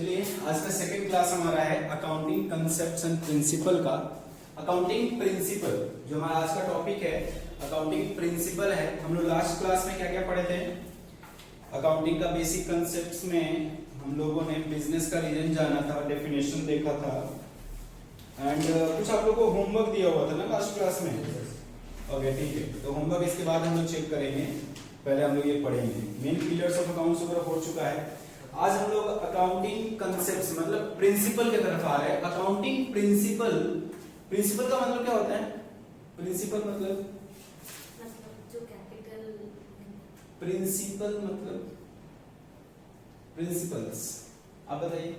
चलिए आज का सेकंड क्लास हमारा है अकाउंटिंग कंसेप्ट्स एंड प्रिंसिपल का। अकाउंटिंग प्रिंसिपल जो हमारा आज का टॉपिक है, अकाउंटिंग प्रिंसिपल है। हम लोग लास्ट क्लास में क्या क्या पढ़े थे? अकाउंटिंग का बेसिक कंसेप्ट्स में हम लोगों ने बिजनेस का रीजन जाना था, डेफिनेशन देखा था एंड कुछ आप लोगों को होमवर्क दिया हुआ था ना लास्ट क्लास में। ओके ठीक है, तो होमवर्क इसके बाद हम लोग चेक करेंगे, पहले हम लोग ये पढ़ेंगे। मेन पिलर्स ऑफ अकाउंट्स वगैरह हो चुका है। आज हम लोग अकाउंटिंग कंसेप्ट्स मतलब प्रिंसिपल की तरफ आ रहे हैं। अकाउंटिंग प्रिंसिपल, प्रिंसिपल का मतलब क्या होता है? प्रिंसिपल मतलब जो कैपिटल, प्रिंसिपल मतलब प्रिंसिपल्स। आप बताइए।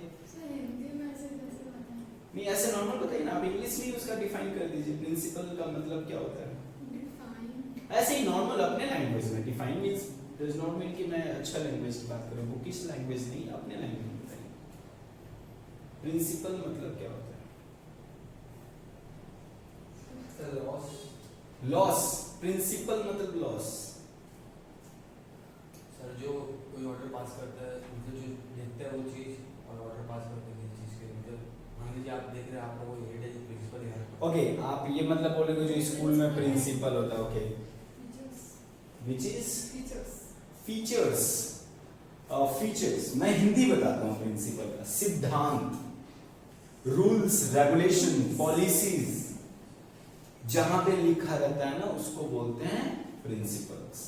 नहीं ऐसे नॉर्मल बताइए ना, आप इंग्लिश में उसका डिफाइन कर दीजिए। प्रिंसिपल का मतलब क्या होता है? ऐसे ही नॉर्मल अपने लैंग्वेज में। Define means does not mean कि मैं अच्छा लैंग्वेज की बात करूं, बुकिश लैंग्वेज नहीं, अपने लैंग्वेज में बताइए। प्रिंसिपल मतलब क्या होता है? लॉस। प्रिंसिपल मतलब लॉस। सर जो कोई ऑर्डर पास करता है, मतलब जो देखता है वो चीज और ऑर्डर पास करते हैं किसी चीज के, मतलब मान लीजिए आप देख रहे हैं, आपका वो हेड है जो प्रिंसिपल है। ओके आप ये मतलब बोलोगे जो स्कूल में प्रिंसिपल होता है। Okay which is features. Features मैं हिंदी बताता हूँ। प्रिंसिपल का सिद्धांत, रूल्स, रेगुलेशन, पॉलिसीज जहां पे लिखा रहता है ना उसको बोलते हैं प्रिंसिपल्स।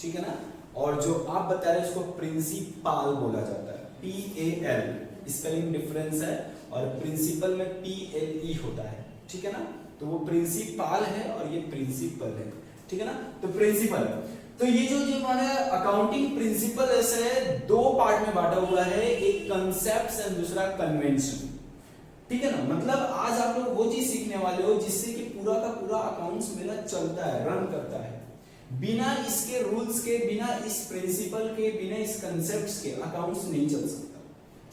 ठीक है ना? और जो आप बता रहे हैं उसको प्रिंसिपाल बोला जाता है। PAL स्पेलिंग डिफरेंस है और प्रिंसिपल में PLE होता है। ठीक है ना? तो वो प्रिंसिपाल है और ये प्रिंसिपल है। ठीक है ना? तो प्रिंसिपल, तो ये जो हमारा अकाउंटिंग प्रिंसिपल ऐसे है, दो पार्ट में बांटा हुआ है, एक कंसेप्ट एंड दूसरा कन्वेंशन। ठीक है ना? मतलब आज आप लोग वो चीज सीखने वाले हो जिससे कि पूरा का पूरा अकाउंट्स मेरा चलता है, रन करता है। बिना इसके रूल्स के, बिना इस प्रिंसिपल के, बिना इस कंसेप्ट के अकाउंट्स नहीं चल सकता।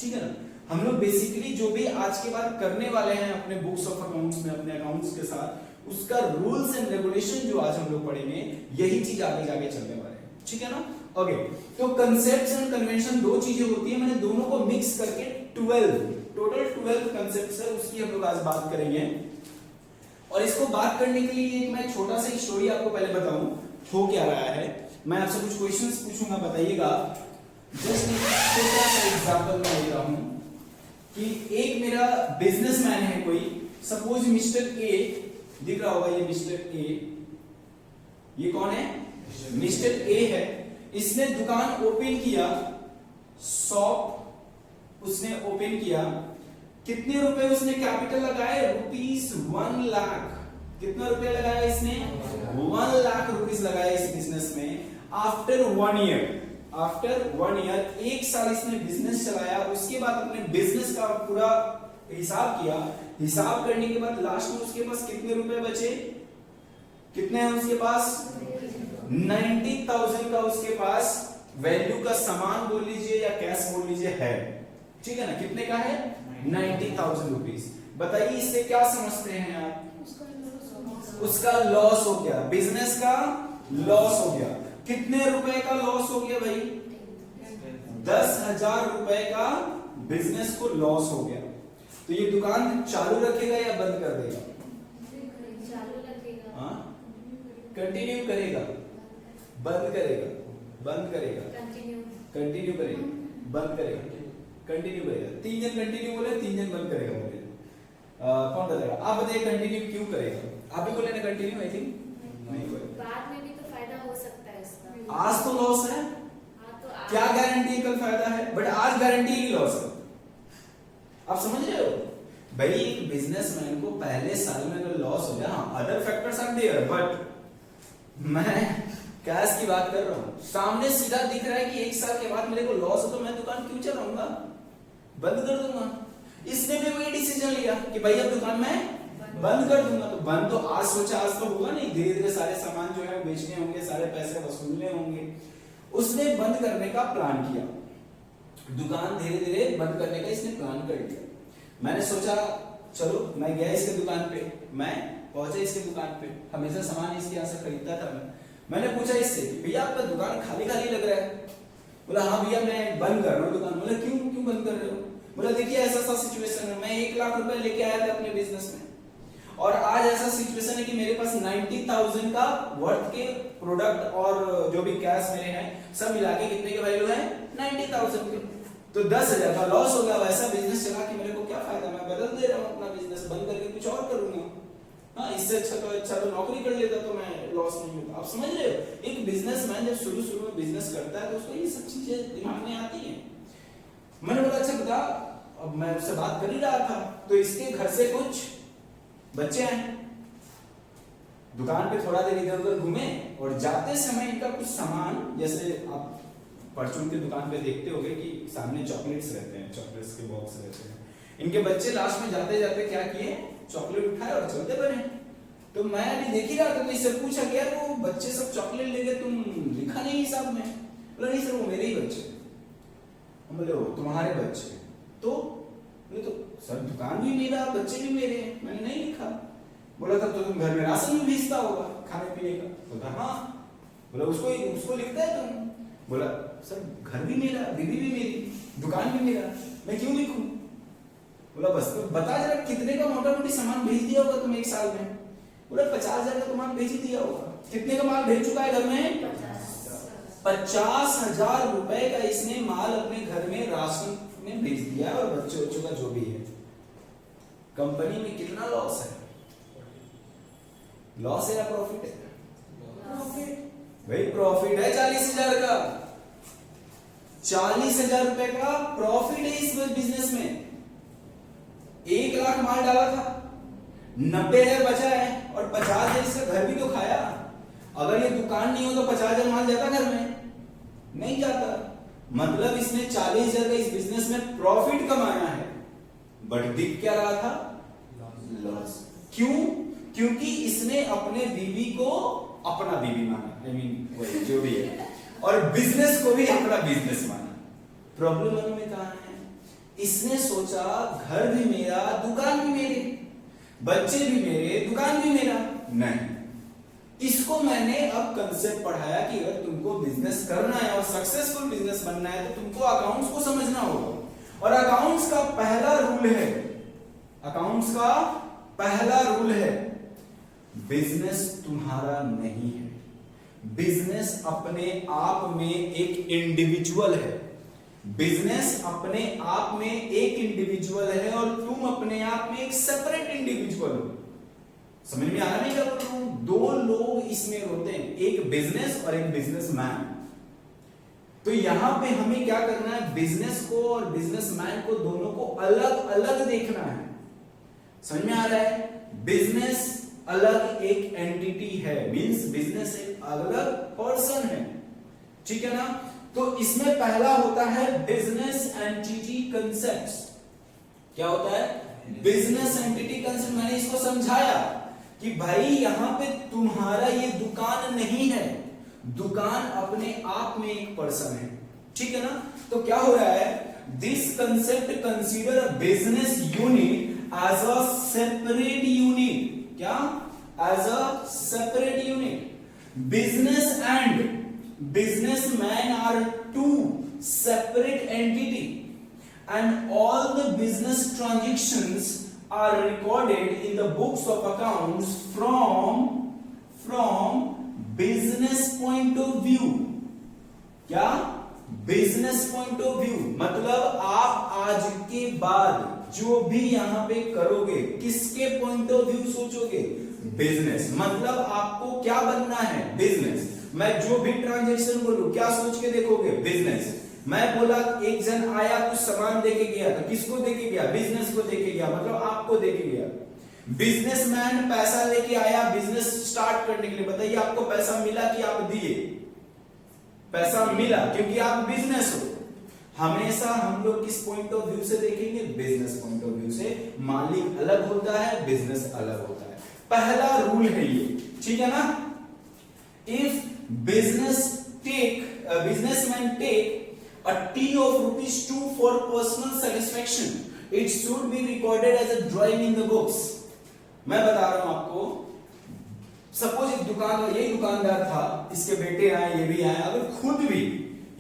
ठीक है ना? हम लोग बेसिकली जो भी आज के बाद करने वाले हैं अपने बुक्स ऑफ अकाउंट्स में, अपने अकाउंट्स के साथ, उसका रूल्स एंड रेगुलेशन जो आज हम लोग पढ़ेंगे, यही चीज आगे जाके चलने वाले हैं। ठीक है ना? ओके, तो कंसेप्ट्स एंड कन्वेंशन दो चीजें होती है, मैंने दोनों को मिक्स करके 12 कंसेप्ट्स है, उसकी हम लोग आज बात करेंगे। और इसको बात करने के लिए एक मैं छोटा सा स्टोरी आपको पहले बताऊं हो क्या रहा है। मैं आपसे कुछ क्वेश्चंस पूछूंगा, बताइएगा। जस्ट एक छोटा सा एग्जांपल मैं ले रहा हूं कि एक मेरा बिजनेसमैन है कोई, सपोज मिस्टर ए, दिख रहा होगा ये मिस्टर ए। ये कौन है? मिस्टर ए है। इसने दुकान ओपन किया, शॉप उसने ओपन किया। कितने रुपए उसने कैपिटल लगाए? ₹1 लाख। कितना रुपया लगाया इसने? 1 लाख रुपीस लगाया इस बिजनेस में। आफ्टर 1 ईयर, एक साल इसने बिजनेस चलाया। उसके बाद अपने बिजनेस का पूरा हिसाब किया। हिसाब करने के बाद लास्ट में उसके पास कितने रुपए बचे? कितने हैं उसके पास? 90,000 का उसके पास वैल्यू का सामान बोल लीजिए या कैश बोल लीजिए है। ठीक है ना? कितने का है? 90,000 रुपीस। बताइए इससे क्या समझते हैं आप? उसका लॉस हो गया, बिजनेस का लॉस हो गया। कितने रुपए का लॉस हो गया भाई? 10,000 रुपए का बिजनेस को लॉस हो गया। तो ये दुकान चालू रखेगा या बंद कर देगा? चालू रखेगा। हाँ, कंटिन्यू करेगा, बंद करेगा, बंद करेगा, कंटिन्यू करेगा, बंद करेगा, कंटिन्यू करेगा। 3 जन कंटिन्यू बोले, 3 जन बंद करेगा बोले। कौन बताएगा? आप बताइए कंटिन्यू क्यों करेगा? आप ही बोले ना कंटिन्यू। आई थिंक नहीं कोई। बाद में भी तो फायदा हो सकता है इसका। आज तो लॉस है, तो क्या गारंटी कल फायदा है? बट आज गारंटी ही लॉस है। आप समझ रहे हो भाई? एक बिजनेसमैन को पहले साल में अगर लॉस हो जाए, other factors are there, but मैं कैश की बात कर रहा हूं। सामने सीधा दिख रहा है कि एक साल के बाद मेरे को लॉस हो, तो मैं दुकान क्यों चलाऊंगा? बंद कर दूंगा। इसने भी वही डिसीजन लिया कि भाई अब दुकान में बंद कर दूंगा। तो बंद तो आज सोचा, आज तो होगा नहीं। धीरे धीरे सारे सामान जो है बेचने होंगे, सारे पैसे वसूलने होंगे। उसने बंद करने का प्लान किया, दुकान धीरे धीरे बंद करने का इसने प्लान कर लिया। मैंने सोचा चलो, मैं गया इसके दुकान पे, मैं पहुंचा इसके दुकान पे, हमेशा सामान इसके यहाँ से खरीदता था मैंने पूछा इससे, भैया आपका दुकान खाली खाली लग रहा है। बोला हाँ भैया मैं बंद कर रहा हूँ दुकान। बोला क्यों बंद कर रहे हो? बोला देखिए ऐसा सा सिचुएशन है, मैं 1 लाख रुपए लेके आया था अपने बिजनेस में और आज ऐसा सिचुएशन है कि मेरे पास 90,000 का वर्थ के प्रोडक्ट और जो भी कैश मेरे हैं सब मिला के कितने के वैल्यू है 90,000 के, तो 10,000 का लॉस हो गया। वैसा बिजनेस चला कि मेरे को क्या फायदा, मैं बदल दे रहा हूँ अपना बिजनेस, बंद करके कुछ और करूंगा। हाँ, इससे अच्छा तो नौकरी कर लेता तो मैं लॉस नहीं होता। आप समझ रहे हो, एक बिजनेसमैन जब शुरू में बिजनेस करता है तो उसको ये सब चीजें दिमाग में आती हैं। मैंने बोला अच्छा बता, अब मैं उससे बात कर ही रहा था तो इसके घर से कुछ बच्चे आए, दुकान पे थोड़ा देर इधर उधर घूमे और जाते समय इनका कुछ सामान, जैसे आप परचून की दुकान पे देखते होंगे कि सामने चॉकलेट्स रहते हैं, चॉकलेट्स के बॉक्स रहते हैं, इनके बच्चे लास्ट में जाते जाते क्या किए, चॉकलेट उठाए और चलते बने। तो मैं अभी देख ही रहा था तो इससे पूछा कि यार वो बच्चे सब चॉकलेट ले गए, तुम लिखा नहीं हिसाब में? बोला नहीं सर वो मेरे ही बच्चे। हम बोले वो तुम्हारे बच्चे? तो बोले तो सर दुकान भी मेरा, बच्चे भी मेरे, मैंने नहीं लिखा। बोला तब तो तुम घर में राशन भी भेजता होगा खाने पीने का? बोला हाँ। बोला उसको लिखता है तुम? बोला सर घर भी मेरा, बीवी भी मेरी, दुकान भी मेरा, मैं क्यों लिखूं? बोला बस तो बता जरा कितने का मोटा मोटी सामान भेज दिया होगा तुम 1 साल में? बोला 50,000 का तो माल भेज ही दिया होगा। कितने का माल भेज चुका है घर में? 50,000 रुपए का इसने माल अपने घर में राशन में भेज दिया और बच्चों का जो भी है। कंपनी में कितना लॉस है? लॉस है या प्रॉफिट है? प्रॉफिट। भाई प्रॉफिट है 40,000 का, 40,000 रुपए का प्रॉफिट है इस बिजनेस में। 1 लाख माल डाला था, 90,000 बचा है और 50,000 इसका घर भी तो खाया। अगर ये दुकान नहीं हो तो 50,000 माल जाता घर में? नहीं जाता। मतलब इसने 40,000 का इस बिजनेस में प्रॉफिट कमाया है, बट दिख क्या रहा था? लॉस। क्यों? क्योंकि इसने अपने बीवी को अपना बीवी माना, आई मीन वही जो भी है, और बिजनेस को भी अपना बिजनेस माना। प्रॉब्लम में कहां है? इसने सोचा घर भी मेरा, दुकान भी मेरी, बच्चे भी मेरे, दुकान भी मेरा। नहीं, इसको मैंने अब कंसेप्ट पढ़ाया कि अगर तुमको बिजनेस करना है और सक्सेसफुल बिजनेस बनना है तो तुमको अकाउंट्स को समझना होगा। और अकाउंट्स का पहला रूल है, अकाउंट्स का पहला रूल है, बिजनेस तुम्हारा नहीं है। बिजनेस अपने आप में एक इंडिविजुअल है। बिजनेस अपने आप में एक इंडिविजुअल है और तुम अपने आप में एक सेपरेट इंडिविजुअल हो। समझ में आ रहा नहीं क्या बोल रहा हूं? 2 लोग इसमें होते हैं, एक बिजनेस और एक बिजनेसमैन। तो यहां पे हमें क्या करना है? बिजनेस को और बिजनेसमैन को दोनों को अलग अलग देखना है। समझ में आ रहा है? बिजनेस अलग एक एंटिटी है, मींस बिजनेस एक अलग पर्सन है, ठीक है ना? तो इसमें पहला होता है बिजनेस एंटिटी कंसेप्ट। क्या होता है? Business entity concept. मैंने इसको समझाया कि भाई यहां पे तुम्हारा ये दुकान नहीं है, दुकान अपने आप में एक पर्सन है, ठीक है ना? तो क्या हो रहा है? This concept consider a business unit as a separate unit. क्या? As a separate unit. Business and businessmen are 2 separate entity and all the business transactions are recorded in the books of accounts from business point of view। क्या? Business point of view. मतलब आप आज के बाद जो भी यहां पे करोगे किसके पॉइंट ऑफ व्यू सोचोगे? बिजनेस। मतलब आपको क्या बनना है? बिजनेस। मैं जो भी ट्रांजैक्शन बोलूं क्या सोच के देखोगे? बिजनेस। मैं बोला एक जन आया कुछ सामान देके गया तो किसको देके गया? बिजनेस को देके गया, मतलब आपको देके गया। बिजनेसमैन पैसा लेके आया बिजनेस स्टार्ट करने के लिए। बताइए आपको पैसा मिला कि आप दिए? पैसा मिला क्योंकि आप बिजनेस हो। हमेशा हम लोग किस पॉइंट ऑफ व्यू से देखेंगे? बिजनेस पॉइंट ऑफ व्यू से। मालिक अलग होता है, बिजनेस अलग होता है। पहला रूल है ये, ठीक है ना? If businessman take a tea of ₹2 for personal satisfaction, it should be recorded as a drawing in the books। मैं बता रहा हूं आपको, सपोज एक यही दुकानदार था, इसके बेटे आए, ये भी आए, अगर खुद भी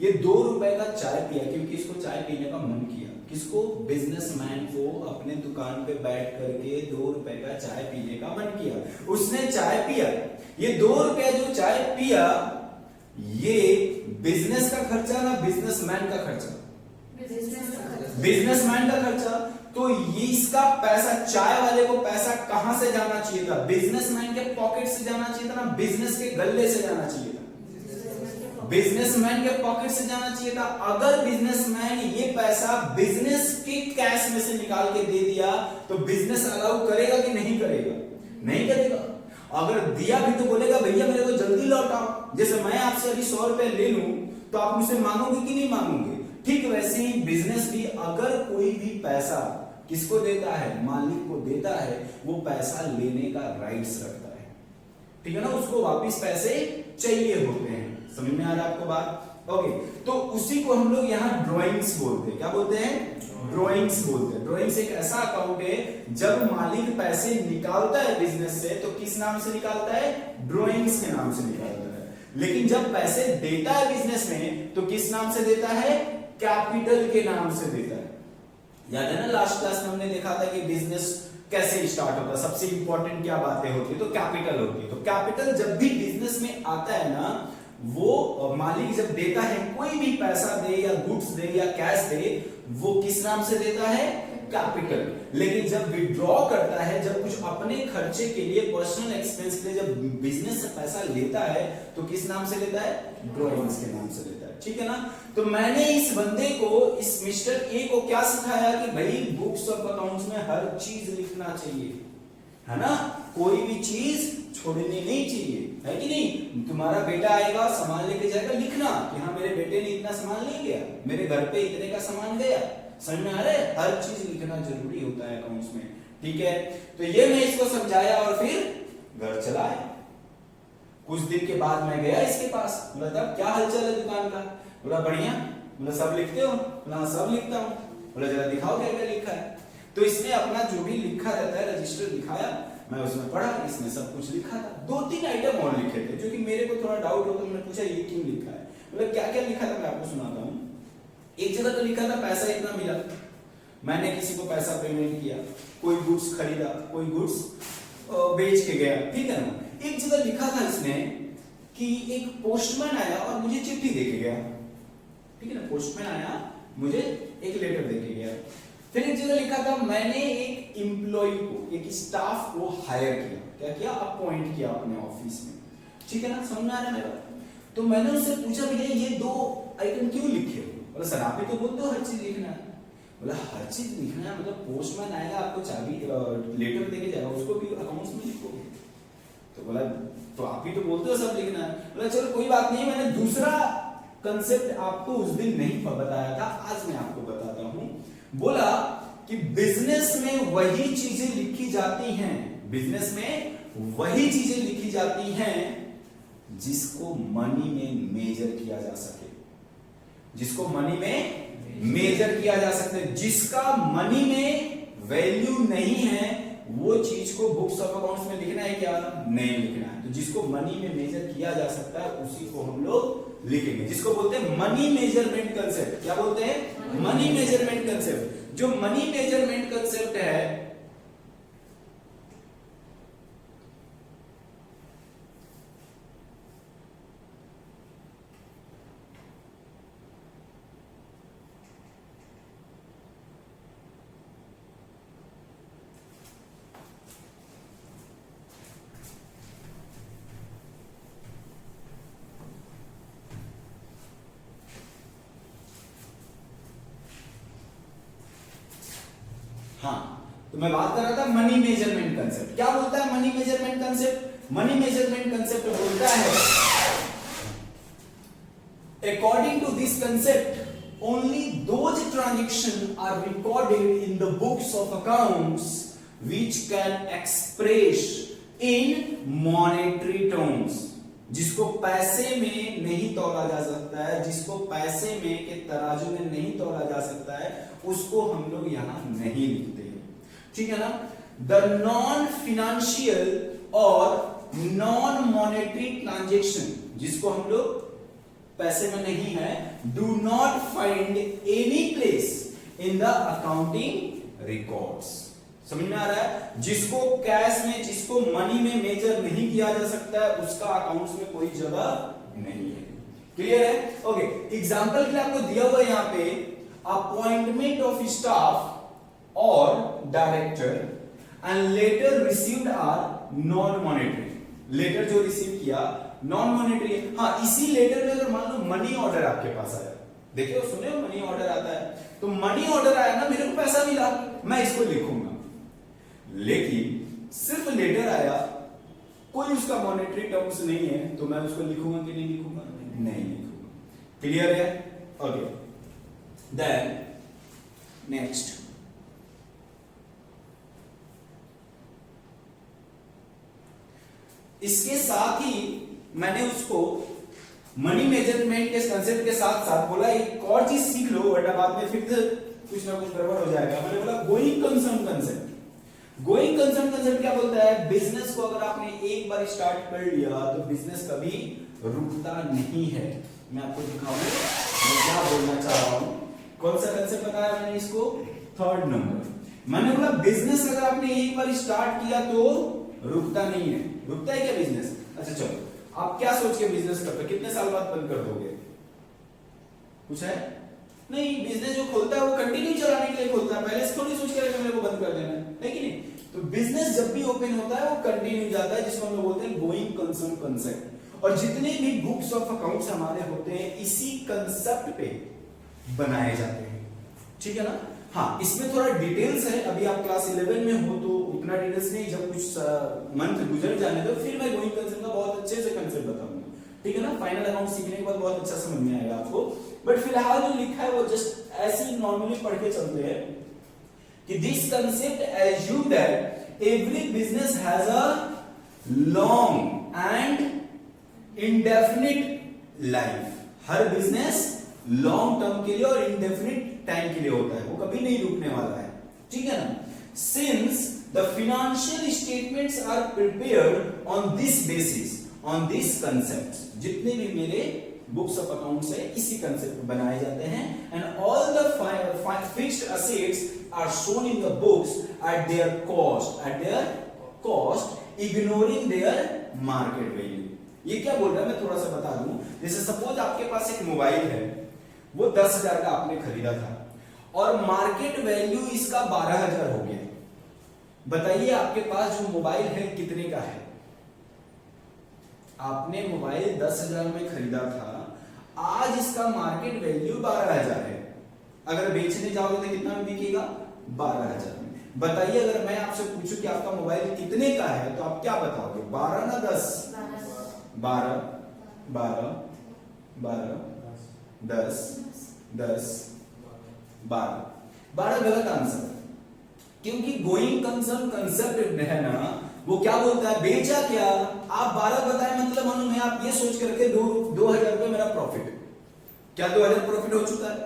ये ₹2 का चाय पिया क्योंकि इसको चाय पीने का मन किया, किसको? बिजनेसमैन को अपने दुकान पे बैठ करके 2 रुपए का चाय पीने का मन किया, उसने चाय पिया। ये 2 रुपए जो चाय पिया, ये बिजनेस का खर्चा ना बिजनेसमैन का खर्चा? बिजनेसमैन का खर्चा। तो ये इसका पैसा, चाय वाले को पैसा कहां से जाना चाहिए था? बिजनेसमैन के पॉकेट से जाना चाहिए था ना बिजनेस के गल्ले से जाना चाहिए था? बिजनेसमैन के पॉकेट से जाना चाहिए था। अगर बिजनेसमैन ये पैसा बिजनेस के कैश में से निकाल के दे दिया तो बिजनेस अलाउ करेगा कि नहीं करेगा? नहीं करेगा। अगर दिया भी तो बोलेगा भैया मेरे को जल्दी लौटाओ। जैसे मैं आपसे अभी 100 रुपए ले लूं तो आप मुझसे मांगोगे कि नहीं मांगोगे? ठीक वैसे ही बिजनेस भी अगर कोई भी पैसा किसको देता है? मालिक को देता है, वो पैसा लेने का राइट्स रखता है, ठीक है ना? उसको वापस पैसे चाहिए होते हैं। समझ में आ रहा है आपको बात? ओके, तो उसी को हम लोग यहाँ ड्रॉइंग्स बोलते हैं। क्या बोलते हैं? ड्रॉइंग्स बोलते हैं। ड्रॉइंग्स एक ऐसा अकाउंट है जब मालिक पैसे निकालता है बिजनेस से तो किस नाम से निकालता है? ड्रॉइंग्स के नाम से निकालता है। लेकिन जब पैसे देता है बिजनेस में तो किस नाम से देता है? कैपिटल के नाम से देता है। याद है ना लास्ट क्लास में हमने देखा था कि बिजनेस कैसे स्टार्ट होता है, सबसे इंपॉर्टेंट क्या बातें होती है? तो कैपिटल होती है। तो कैपिटल जब भी बिजनेस में आता है ना, वो मालिक जब देता है कोई भी पैसा दे या गुड्स दे या कैश दे, वो किस नाम से देता है? कैपिटल। लेकिन जब विड्रॉ करता है, जब कुछ अपने खर्चे के लिए, पर्सनल एक्सपेंस के लिए जब बिजनेस से पैसा लेता है तो किस नाम से लेता है? ड्रॉइंग्स के नाम से लेता है, ठीक है ना? तो मैंने इस बंदे को, इस मिस्टर ए को क्या सिखाया कि भाई बुक्स ऑफ अकाउंट्स में हर चीज लिखना चाहिए, है ना? कोई भी चीज छोड़नी नहीं चाहिए, है कि नहीं? तुम्हारा बेटा आएगा सामान लेके जाएगा, लिखना कि हाँ मेरे बेटे ने इतना सामान ले गया, मेरे घर पे इतने का सामान गया। समझ में आ रहा है? हर चीज लिखना जरूरी होता है अकाउंट्स में, ठीक है? तो ये मैं इसको समझाया और फिर घर चला आया। कुछ दिन के बाद मैं गया इसके पास, बोला तब क्या हालचाल है दुकान का? बोला बढ़िया। बोला सब लिखते हो? बोला सब लिखता हूँ। बोला जरा दिखाओ क्या क्या लिखा है। तो इसने अपना जो भी लिखा रहता है रजिस्टर दिखाया, मैं उसमें पढ़ा, इसमें सब कुछ लिखा था। 2-3 आइटम और लिखे थे जो कि मेरे को थोड़ा डाउट होता, मैंने पूछा ये क्यों लिखा है? बोला क्या क्या लिखा था मैं आपको सुनाता हूँ। एक जगह तो लिखा था पैसा इतना मिला, मैंने किसी को पैसा पेमेंट किया, कोई गुड्स खरीदा, कोई गुड्स बेच के गया, ठीक है ना? एक जगह लिखा था इसने कि एक पोस्टमैन आया और मुझे चिट्ठी देके गया, ठीक है ना? पोस्टमैन आया, मुझे एक लेटर देके गया। फिर एक जगह लिखा था मैंने एक एम्प्लॉय को, एक स्टाफ को हायर किया। क्या किया? अपॉइंट किया अपने ऑफिस में, ठीक है ना? समझ में आ रहा है मेरा? तो मैंने उससे पूछा भैया ये 2 आइटम क्यों लिखे हो? बोला सर आप ही तो बोलते हो हर चीज लिखना है। बोला हर चीज लिखना है मतलब पोस्टमैन आएगा आपको चाबी लेटर देके जाएगा, उसको भी अकाउंट्स में लिखोगे? तो बोला तो आप ही तो बोलते हो सब लिखना है। बोला चलो कोई बात नहीं, मैंने दूसरा कंसेप्ट आपको उस दिन नहीं बताया था, आज मैं आपको बताता हूं। बोला कि बिजनेस में वही चीजें लिखी जाती हैं, बिजनेस में वही चीजें लिखी जाती हैं जिसको मनी में मेजर किया जा सके, जिसको मनी में मेजर किया जा सकता है। जिसका मनी में वैल्यू नहीं है वो चीज को बुक्स ऑफ अकाउंट्स में लिखना है क्या? नहीं लिखना है। तो जिसको मनी में मेजर किया जा सकता है उसी को हम लोग लिखेंगे, जिसको बोलते हैं मनी मेजरमेंट कंसेप्ट। क्या बोलते हैं? Money measurement concept. जो मनी मेजरमेंट कंसेप्ट है हाँ, तो मैं बात कर रहा था मनी मेजरमेंट कंसेप्ट। क्या बोलता है money measurement concept? Money measurement concept बोलता है according to this concept only those transaction are recorded in the books of accounts which can express in monetary terms. जिसको पैसे में नहीं तौला जा सकता है, जिसको पैसे में के तराजू में नहीं तौला जा सकता है, उसको हम लोग यहां नहीं लिखते हैं, ठीक है ना? द नॉन फिनेंशियल और नॉन मॉनेटरी ट्रांजैक्शन, जिसको हम लोग पैसे में नहीं है, do not find any place in the accounting records. समझ में आ रहा है? जिसको कैश में, जिसको मनी में मेजर नहीं किया जा सकता है, उसका अकाउंट्स में कोई जगह नहीं है। क्लियर है? ओके, एग्जांपल के लिए आपको दिया हुआ है यहां पे अपॉइंटमेंट ऑफ स्टाफ और director and letter received are non monetary. Letter जो रिसीव किया नॉन मॉनेटरी। हाँ, इसी लेटर में अगर मान लो मनी ऑर्डर आपके पास आया, देखिए सुने हो मनी ऑर्डर आता है, तो मनी ऑर्डर आया ना, मेरे को पैसा मिला, मैं इसको लिखूंगा। लेकिन सिर्फ लेटर आया, कोई उसका मॉनेटरी टर्म्स नहीं है, तो मैं उसको लिखूंगा कि नहीं लिखूंगा? नहीं लिखूंगा। क्लियर है? ओके, देन नेक्स्ट, इसके साथ ही मैंने उसको मनी मेजरमेंट के कंसेप्ट के साथ साथ बोला एक और चीज सीख लो, वरना बाद में फिर कुछ ना कुछ गड़बड़ हो जाएगा। मैंने बोला going concern concept. Going concern concept क्या बोलता है? बिजनेस को अगर आपने एक बार स्टार्ट कर लिया तो बिजनेस कभी रुकता नहीं है। मैं आपको दिखाऊंगा मैं क्या बोलना चाह रहा हूं। कौन सा कंसेप्ट बताया मैंने इसको? Third number. मैंने बोला बिजनेस अगर आपने एक बार स्टार्ट किया तो रुकता नहीं है। रुकता है क्या बिजनेस? अच्छा चलो, आप क्या सोच के बिजनेस करते हो? कितने साल बाद बंद कर दोगे? कुछ है? नहीं, बिजनेस जो खोलता है वो कंटिन्यू चलाने के लिए खोलता है, पहले से थोड़ी सोच के मेरे को बंद कर देना है कि नहीं? तो बिजनेस जब भी ओपन होता है वो कंटिन्यू जाता है, जिसको हम लोग बोलते हैं गोइंग कंसर्न कंसेप्ट। और जितने भी बुक्स ऑफ अकाउंट्स हमारे होते हैं इसी कंसेप्ट पे बनाए जाते हैं, ठीक है ना? हाँ, इसमें थोड़ा डिटेल्स है, अभी आप क्लास 11 में हो तो उतना डिटेल्स नहीं, जब कुछ मंथ गुजर जाने दो फिर मैं गोइंग कंसर्न का बहुत अच्छे से कंसेप्ट बताऊंगा, ठीक है ना? फाइनल अकाउंट सीखने के बाद बहुत अच्छा समझ में आएगा आपको। बट फिलहाल जो लिखा है वो जस्ट ऐसे ही नॉर्मली पढ़ के चलते हैं कि this concept assume that every business has a long and indefinite life. Her business long term के लिए और इंडेफिनिट टाइम के लिए होता है, वो कभी नहीं रुकने वाला है, ठीक है ना? Since the financial statements are prepared on this basis, on this concept, जितने भी मेरे बुक्स ऑफ अकाउंट्स है इसी कंसेप्ट पे बनाए जाते हैं। And all the fixed assets are shown in the books at their cost ignoring their market value. ये क्या बोल रहा है मैं थोड़ा सा बता दूं। जैसे सपोज आपके पास एक मोबाइल है, वो 10,000 का आपने खरीदा था और मार्केट वैल्यू इसका 12,000 हो गया। बताइए आपके पास जो मोबाइल है कितने का है? आपने मोबाइल 10,000 में खरीदा था, आज इसका मार्केट वैल्यू 12,000 है। अगर बेचने जाओगे तो कितना में बिकेगा? 12,000 में। बताइए अगर मैं आपसे पूछूं कि आपका मोबाइल कितने का है तो आप क्या बताओगे? 12 ना 10? 12 12 12 10 10 12 12 गलत आंसर, क्योंकि गोइंग कंसर्न कंसेप्ट है ना, वो क्या बोलता है? बेचा क्या? आप 12 बताए मतलब मानो मैं आप ये सोच के रखे 2,000 रुपए मेरा प्रॉफिट। क्या 2,000 प्रॉफिट हो चुका है?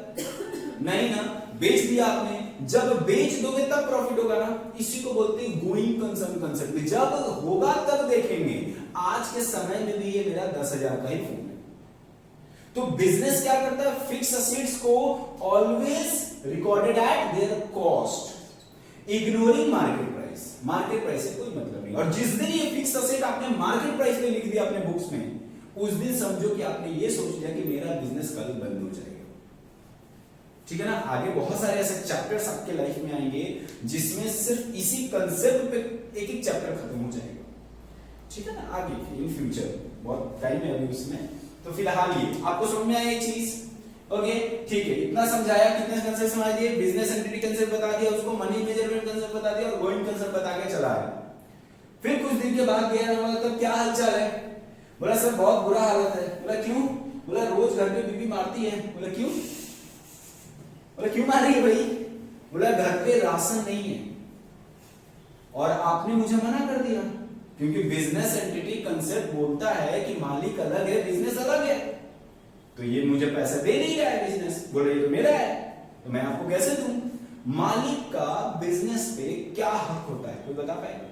नहीं ना, बेच दिया आपने। जब बेच दोगे तब प्रॉफिट होगा ना, इसी को बोलते हैं गोइंग कंसर्न कंसेप्ट। जब होगा तब देखेंगे, आज के समय में भी ये मेरा 10,000 का ही फोन है। तो बिजनेस क्या करता है? फिक्स असेट्स को always recorded at their cost, ignoring market price. Market price से कोई मतलब नहीं। और जिस दिन ये फिक्स असेट आपने मार्केट प्राइस पे लिख दिया अपने बुक्स में, उस दिन समझो कि आपने ये सोच लिया कि मेरा बिजनेस कल बंद हो जाएगा, ठीक है ना? आगे बहुत सारे ऐसे चैप्टर्स आपके लाइफ में आएंगे जिसमें सिर्फ इसी कंसेप्ट पे एक एक चैप्टर खत्म हो जाएगा, ठीक है ना? आगे इन फ्यूचर बहुत टाइम है अभी उसमें। तो फिलहाल ये आपको समझ में आया ये चीज? ओके, ठीक है, इतना समझाया। कितने कंसेप्ट समझा दिए? बिजनेस एंटिटी कंसेप्ट बता दिया, उसको मनी मेजरमेंट कंसेप्ट बता दिया और गोइंग कंसेप्ट बता के चला है। फिर कुछ दिन के बाद गया, मतलब क्या हालचाल है? बोला सर बहुत बुरा हालत है। बोला क्यों? बोला रोज घर पे बीबी मारती है। बोला क्यों? बोला क्यों मार रही है भाई? बोला घर पे राशन नहीं है और आपने मुझे मना कर दिया, क्योंकि बिजनेस एंटिटी कंसेप्ट बोलता है कि मालिक अलग है, बिजनेस अलग है। तो ये मुझे पैसा दे नहीं रहा है बिजनेस, बोले ये तो मेरा है, तो मैं आपको कैसे दूं? मालिक का बिजनेस पे क्या हक होता है? कोई बता पाएगा?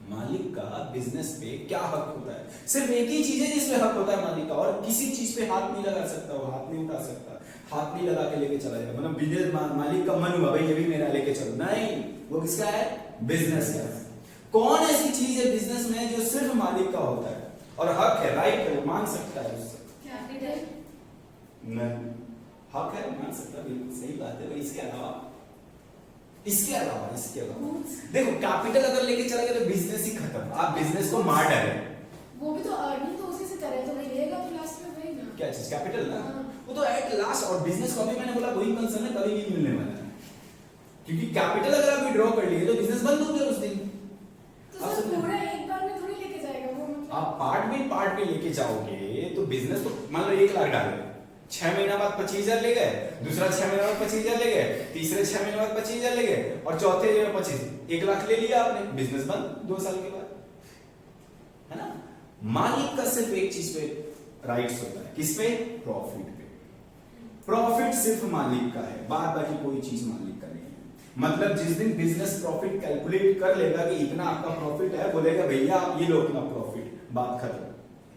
मालिक का बिजनेस पे क्या हक होता है? सिर्फ एक ही चीज है जिसमें हक होता है मालिक का, और किसी चीज पे हाथ नहीं लगा सकता, वो हाथ नहीं उठा सकता, हाथ नहीं लगा के लेके चला जाएगा। मतलब बिजनेस मालिक का मन हुआ भाई ये भी मेरा लेके चलो, नहीं, वो किसका है? बिजनेस का। कौन ऐसी चीज है बिजनेस में जो सिर्फ मालिक का होता है और हक है, राइट है, वो मांग सकता है उससे? कैपिटल। नहीं, हक है, मांग सकता है, बिल्कुल सही बात है। इसके अलावा देखो, कैपिटल अगर लेके चला गया तो बिजनेस ही खत्म, आप बिजनेस को मार डाले। वो भी तो अर्निंग तो उसी से करे, तो मिलेगा तो लास्ट में वही ना। क्या चीज? कैपिटल ना, हाँ। वो तो एट लास्ट, और बिजनेस को भी मैंने बोला वही कंसर्न है, कभी नहीं मिलने वाला है, क्योंकि कैपिटल अगर आप विड्रॉ कर लिए तो बिजनेस बंद हो गया उस दिन। तो सर पूरा एक बार में थोड़ी लेके जाएगा वो, मतलब आप पार्ट में लेके जाओगे तो बिजनेस तो मान लो 1 लाख डाले, 6 महीना बाद 25,000 ले गए, दूसरा 6 महीना बाद 25,000 ले गए, तीसरे 6 महीने बाद 25,000 ले गए, और चौथे 25, 1 लाख ले लिया आपने, बिजनेस बंद 2 साल के बाद, है ना? मालिक का सिर्फ एक चीज पे राइट्स होता है, किस पे? प्रॉफिट पे। प्रॉफिट सिर्फ मालिक का है, बाद बाकी कोई चीज मालिक का नहीं है। मतलब जिस दिन बिजनेस प्रॉफिट कैलकुलेट कर लेगा कि इतना आपका प्रॉफिट है, बोलेगा भैया आप ये लो अपना प्रॉफिट, बात खत्म,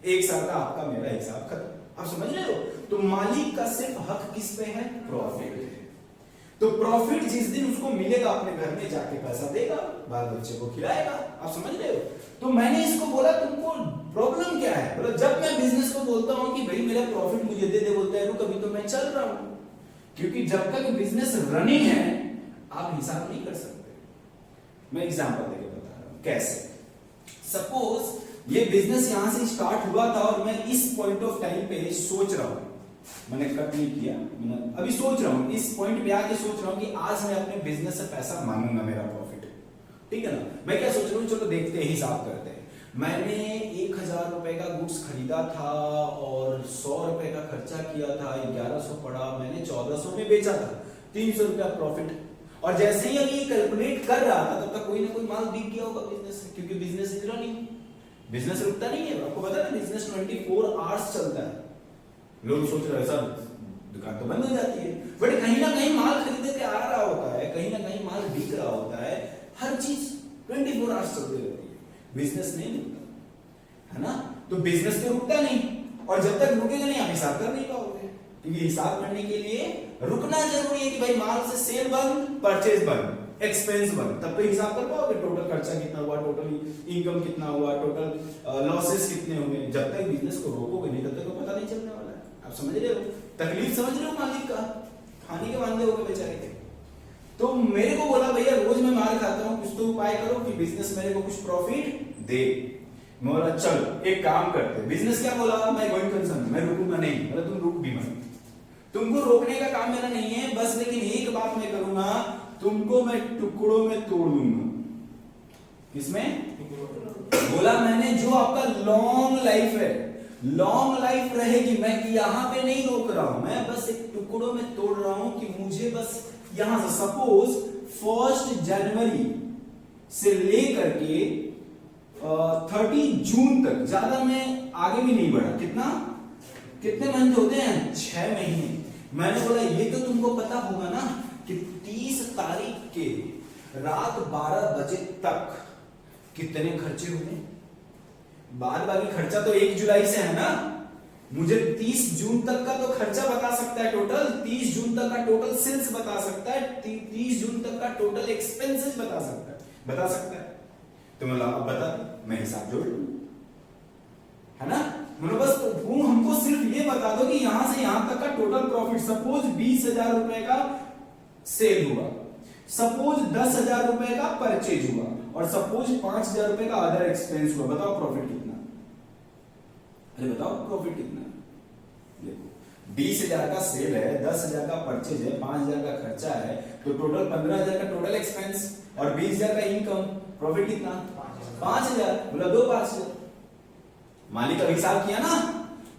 1 साल का आपका मेरा हिसाब खत्म। आप समझ रहे हो? तो मालिक का सिर्फ हक किस पे है? प्रॉफिट पे। तो प्रॉफिट जिस दिन उसको मिलेगा, अपने घर में जाके पैसा देगा, बाल बच्चे को खिलाएगा। आप समझ रहे हो? तो मैंने इसको बोला तुमको प्रॉब्लम क्या है? बोला जब मैं बिजनेस को बोलता हूं कि भाई मेरा प्रॉफिट मुझे दे दे, बोलता है रुक अभी तो मैं चल रहा हूं, क्योंकि जब तक बिजनेस रनिंग है आप हिसाब नहीं कर सकते। मैं एग्जांपल देके बता रहा हूं कैसे। सपोज ये बिजनेस यहां से स्टार्ट हुआ था और मैं इस पॉइंट ऑफ टाइम पे सोच रहा हूं, मैंने कट नहीं किया, मैंने अभी सोच रहा हूं, इस पॉइंट पे आके सोच रहा हूं कि आज मैं अपने बिजनेस से पैसा मांगूंगा, मेरा प्रॉफिट, ठीक है ना? मैं क्या सोच रहा हूं, चलो देखते हैं, हिसाब करते हैं। मैंने 1,000 रुपए का गुड्स खरीदा था और 100 रुपए का खर्चा किया था, 1100 पड़ा, मैंने 1400 में बेचा था, 300 रुपया प्रॉफिट। और जैसे ही अभी कैलकुलेट कर रहा था तब तक कोई ना कोई माल बिक गया होगा बिजनेस से, क्योंकि बिजनेस इज रनिंग, बिजनेस रुकता नहीं है। आपको पता है ना बिजनेस 24 आवर्स चलता है। लोग सोच रहे हैं सर दुकान तो बंद हो जाती है, बट कहीं ना कहीं माल खरीदे के आ रहा होता है, कहीं ना कहीं माल बिक रहा होता है, हर चीज 24 आवर्स चलती रहती है, बिजनेस नहीं रुकता, है ना? तो बिजनेस तो रुकता नहीं, और जब तक रुकेगा नहीं आप हिसाब कर नहीं पाओगे, क्योंकि हिसाब करने के लिए रुकना जरूरी है कि भाई माल से सेल बंद, परचेज बंद, एक्सपेंस बंद, तब तो हिसाब कर पाओगे टोटल खर्चा कितना हुआ, टोटल इनकम कितना हुआ, टोटल लॉसेस कितने हुए। जब तक बिजनेस को रोकोगे नहीं तब तक तो पता नहीं चलने वाला है। आप समझ रहे हो? तकलीफ समझ रहे हो मालिक का? खाने के वांदे हो गए बेचारे के। तो मेरे को बोला भैया रोज मैं मार खाता हूं, कुछ तो उपाय करो कि बिजनेस मेरे को कुछ प्रॉफिट दे। मैं बोला चलो एक काम करते हैं। बिजनेस क्या बोला? मैं गोइंग कंसर्न, मैं रुकूंगा नहीं। बोला तुम रुक भी मत, तुमको रोकने का काम मेरा नहीं है, बस लेकिन एक बात मैं करूंगा, तुमको मैं टुकड़ों में तोड़ दूंगा। किसमें? बोला मैंने जो आपका लॉन्ग लाइफ है, लॉन्ग लाइफ रहेगी, मैं यहां पे नहीं रोक रहा हूं, मैं बस एक टुकड़ों में तोड़ रहा हूं कि मुझे बस यहां से सपोज 1 जनवरी से लेकर के 30 जून तक, ज्यादा मैं आगे भी नहीं बढ़ा। कितने मंथ होते हैं? 6 महीने। मैंने बोला ये तो तुमको पता होगा ना कि 30 तारीख के रात 12 बजे तक कितने खर्चे हुए। बाद बाकी खर्चा तो 1 जुलाई से है ना, मुझे 30 जून तक का तो खर्चा बता सकता है टोटल, 30 जून तक का टोटल सेल्स बता सकता है, 30 जून तक का टोटल एक्सपेंसेस बता सकता है। तो मैं बता, मैं हिसाब जोड़ लूं, है ना? मतलब बस तुम हमको सिर्फ ये बता दो कि यहां से यहां तक का टोटल प्रॉफिट, सपोज 20,000 रुपए का सेल हुआ, सपोज 10,000 रुपए का परचेज हुआ, और सपोज 5,000 रुपए का अदर एक्सपेंस हुआ। बताओ प्रॉफिट कितना? अरे बताओ प्रॉफिट कितना? देखो 20,000 का सेल है, 10,000 का परचेज है, 5,000 का खर्चा है, तो टोटल 15,000 का टोटल एक्सपेंस, और 20,000 का इनकम। प्रॉफिट कितना? 5,000। बोला दो 5,000। मालिक का हिसाब किया ना,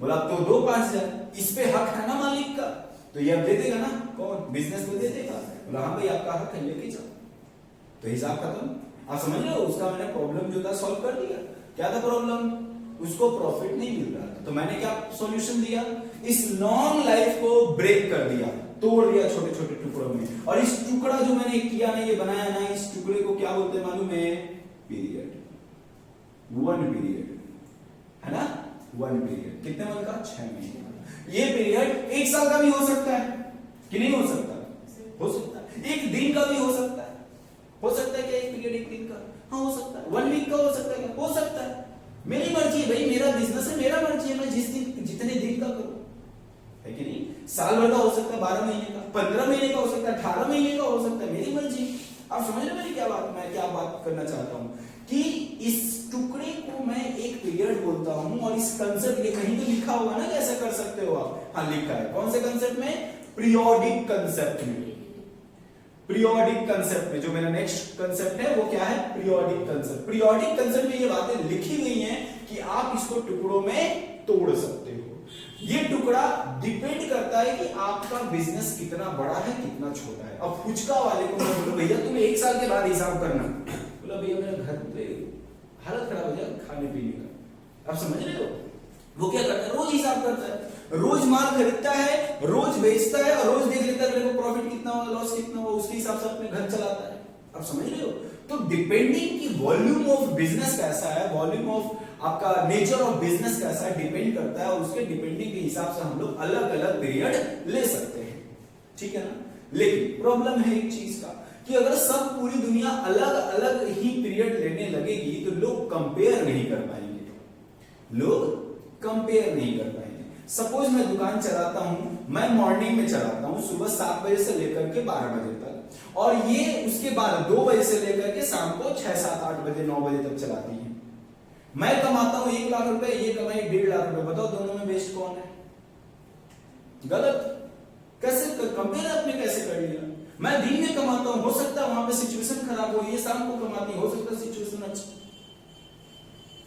बोला तो दो 5,000। इस पे हक है ना मालिक का, तो ये अब दे देगा ना, कौन? बिजनेस को दे देगा। बोला हाँ भाई आपका हक है, लेके जाओ। तो हिसाब खत्म। आप समझ रहे हो? उसका मैंने प्रॉब्लम जो था सॉल्व कर दिया। क्या था प्रॉब्लम? उसको प्रॉफिट नहीं मिल रहा था, तो मैंने क्या सॉल्यूशन दिया? इस लॉन्ग लाइफ को ब्रेक कर दिया, तोड़ दिया छोटे छोटे टुकड़ों में। और इस टुकड़ा जो मैंने किया ना, ये बनाया ना, इस टुकड़े को क्या बोलते हैं मालूम है? पीरियड। 1 पीरियड, है ना, 1 पीरियड। कितने मंथ का? 6 महीने का। ये पीरियड 1 साल का भी हो सकता है कि नहीं हो सकता? हो सकता है। 1 दिन का भी हो सकता है। हो सकता है क्या एक पीरियड 1 दिन का? हाँ हो सकता है। 1 वीक का हो सकता है? हो सकता है। मेरी मर्जी है भाई, मेरा बिजनेस है, मेरा मर्जी है, मैं जिस दिन जितने दिन का करूं, है कि नहीं? साल भर का हो सकता है, 12 महीने का, 15 महीने का हो सकता है, 18 महीने का हो सकता है, मेरी मर्जी। आप समझ रहे मेरी मैं क्या बात करना चाहता हूं कि इस टुकड़े को मैं एक पीरियड बोलता हूं, और इस कंसेप्ट ये कहीं तो लिखा होगा ना कि ऐसा कर सकते हो आप। हाँ लिखा है। कौन से कंसेप्ट में? पीरियोडिक कंसेप्ट में। पीरियोडिक कंसेप्ट में जो मेरा नेक्स्ट कंसेप्ट है वो क्या है? Periodic concept. पीरियोडिक कंसेप्ट में ये बातें लिखी गई हैं कि आप इसको टुकड़ों में तोड़ सकते हो। ये टुकड़ा डिपेंड करता है कि आपका बिजनेस कितना बड़ा है, कितना छोटा है। अब फुचका वाले को मैं बोलूं भैया तुम्हें 1 साल के बाद हिसाब करना, बोला भैया मेरा घर पे हालत खराब हो जाए खाने पीने का। आप समझ रहे हो? वो क्या करता है? रोज हिसाब करता है, रोज माल खरीदता है, रोज बेचता है, और रोज देख लेता है मेरे को प्रॉफिट कितना हुआ, लॉस कितना हुआ, उसके हिसाब से अपने घर चलाता है। आप समझ रहे हो? तो डिपेंडिंग कि वॉल्यूम ऑफ बिजनेस कैसा है, वॉल्यूम ऑफ आपका नेचर ऑफ बिजनेस कैसा है, डिपेंड करता है, और उसके डिपेंडिंग के हिसाब से हम लोग अलग अलग पीरियड ले सकते हैं। ठीक है ना? लेकिन प्रॉब्लम है एक चीज का कि अगर सब पूरी दुनिया अलग अलग ही पीरियड लेने लगेगी तो लोग कंपेयर नहीं कर पाएंगे। लोग कंपेयर नहीं कर पाएंगे। सपोज मैं दुकान चलाता हूं, मैं मॉर्निंग में चलाता हूं, सुबह 7 बजे से लेकर के 12 बजे तक, और ये उसके बाद 2 बजे से लेकर के शाम को 6, 7, 8 बजे 9 बजे तक चलाती है। मैं कमाता हूं 1 लाख रुपए, ये कमाई 1.5 लाख रुपए। बताओ दोनों में बेस्ट कौन है? गलत। कैसे कंपेयर आपने कैसे कर लिया? मैं दिन में कमाता हूं, हो सकता है वहां पे सिचुएशन खराब हो, ये शाम को कमाती, हो सकता है सिचुएशन अच्छा।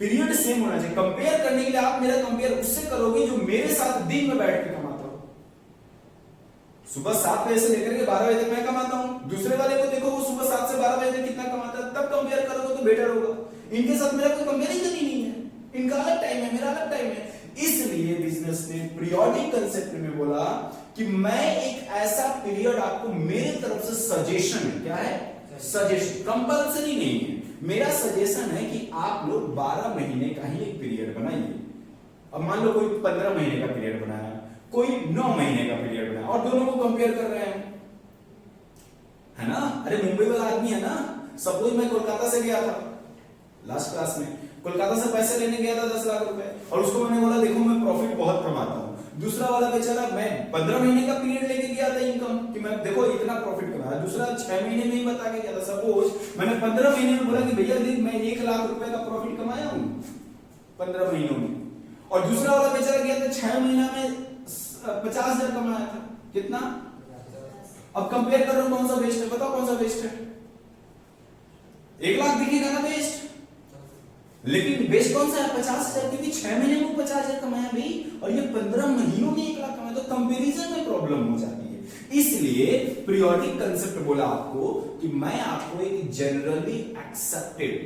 पीरियड सेम होना चाहिए। कंपेयर करने के लिए आप मेरा कंपेयर उससे करोगे जो मेरे साथ दिन में बैठ के कमाता हो। सुबह 7 बजे से लेकर के 12 बजे तक मैं कमाता हूं, दूसरे वाले को देखो वो सुबह 7 से 12 बजे तक कितना कमाता है, तब कंपेयर करोगे तो बेटर होगा। इनके साथ मेरा कोई कंपेरिजन ही नहीं है, इनका अलग टाइम है, मेरा अलग टाइम है। इसलिए बिजनेस ने पीरियोडिक कंसेप्ट में बोला कि मैं एक ऐसा पीरियड आपको मेरे तरफ से सजेशन है। क्या है? सजेशन, कंपल्सरी नहीं है, मेरा सजेशन है कि आप लोग 12 महीने का ही एक पीरियड बनाइए। अब मान लो कोई 15 महीने का पीरियड बनाया, कोई 9 महीने का पीरियड बनाया, और दोनों को कंपेयर कर रहे हैं, है ना? अरे मुंबई वाला आदमी है ना, सपोज मैं कोलकाता से गया था लास्ट क्लास में, कोलकाता से पैसे लेने गया था 10 लाख रुपए, और उसको मैंने बोला देखो मैं प्रॉफिट बहुत कमाता हूं। दूसरा वाला बेचारा मैं 15 महीने का पीरियड लेके गया था इनकम कि मैं देखो इतना प्रॉफिट कमाया, दूसरा 6 महीने में ही बता के गया था। सपोज मैंने 15 महीने में बोला कि भैया देख मैं 1 लाख रुपए का प्रॉफिट कमाया हूं 15 महीनों में, और दूसरा वाला बेचारा गया था 6 महीना में 50,000 कमाया था। कितना? अब कंपेयर कर रहा हूं कौन सा बेस्ट है? बताओ कौन सा बेस्ट है? 1 लाख दिखेगा ना बेस्ट, लेकिन बेस्ट कौन सा है? 50,000, क्योंकि 6 महीने में 50,000 कमाया भाई, और ये 15 महीनों में 1 लाख कमाया, तो कंपैरिजन में प्रॉब्लम हो जाती है। इसलिए पीरियोडिक कंसेप्ट बोला आपको कि मैं आपको एक जनरली एक्सेप्टेड,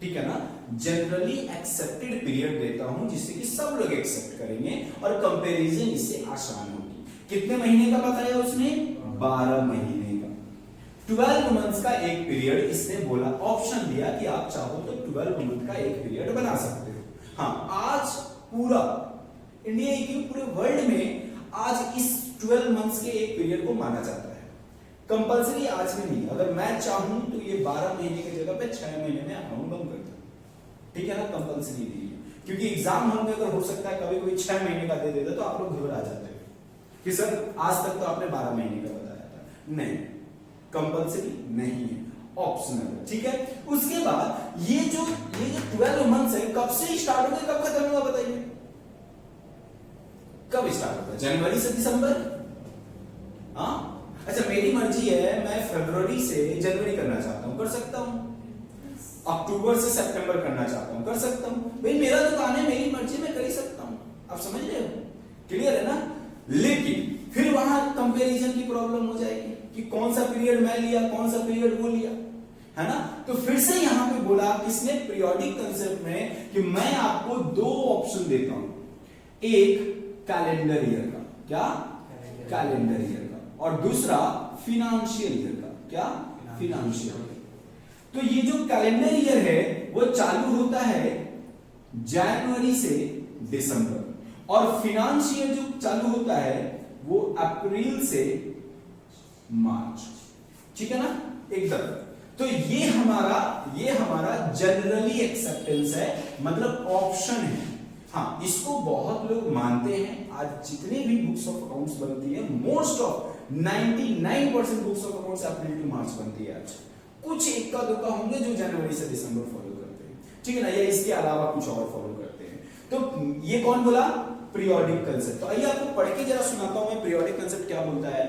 ठीक है ना, जनरली एक्सेप्टेड पीरियड देता हूं जिससे कि सब लोग एक्सेप्ट करेंगे और कंपैरिजन इससे आसान होगी। कितने महीने का बताया उसने? 12 महीने का। 12 मंथ्स का एक पीरियड इसने बोला, ऑप्शन दिया कि आप चाहो तो 12 मंथ का एक पीरियड बना सकते हो। हाँ, आज पूरा इंडिया की पूरे वर्ल्ड में आज इस 12 मंथ्स के एक पीरियड को माना जाता है। कंपल्सरी आज में नहीं, अगर मैं चाहूं तो ये 12 महीने की जगह पे 6 महीने में अकाउंट बंद कर दूं, ठीक है ना? कंपल्सरी नहीं है, क्योंकि एग्जाम हॉल में अगर हो सकता है कभी कोई 6 महीने का दे देता तो आप लोग घबरा जाते हैं कि सर आज तक तो आपने 12 महीने का बताया था। नहीं, कंपल्सरी नहीं है, ऑप्शनल है, ठीक है? उसके बाद ये जो 12 मंथ्स है कब से स्टार्ट होगा, कब खत्म होगा बताइए? कब स्टार्ट होगा? जनवरी से दिसंबर? हाँ, अच्छा मेरी मर्जी है, मैं फरवरी से जनवरी करना चाहता हूं, कर सकता हूं। अक्टूबर से सितंबर करना चाहता हूं, कर सकता हूं। भाई मेरा दुकान है, मेरी मर्जी, मैं कर ही सकता हूं। आप समझ रहे हो? क्लियर है ना? लेकिन फिर वहां कंपैरिजन की प्रॉब्लम हो जाएगी कि कौन सा पीरियड मैं लिया, कौन सा पीरियड वो लिया, है ना? तो फिर से यहां पे बोला किसने? पीरियोडिक कंसेप्ट में कि मैं आपको 2 ऑप्शन देता हूं, एक कैलेंडर ईयर का, क्या? कैलेंडर ईयर का, और दूसरा फिनेंशियल ईयर का, क्या? Financial year. तो ये जो कैलेंडर ईयर है वो चालू होता है जनवरी से दिसंबर और फाइनेंस ईयर जो चालू होता है वो अप्रैल से मार्च। ठीक है ना एकदम। तो ये हमारा जनरली एक्सेप्टेंस है, मतलब ऑप्शन है। हाँ, इसको बहुत लोग मानते हैं। आज जितने भी बुक्स ऑफ अकाउंट्स बनती है, most of 99% books of accounts April to March बनती है। आज कुछ इक्का दुक्का होंगे जो जनवरी से दिसंबर फॉलो करते हैं, ठीक है ना, या इसके अलावा कुछ और फॉलो करते हैं। तो ये कौन बोला? Periodic concept. तो आइए आपको पढ़ के जरा सुनाता हूं मैं पीरियोडिक कंसेप्ट क्या बोलता है।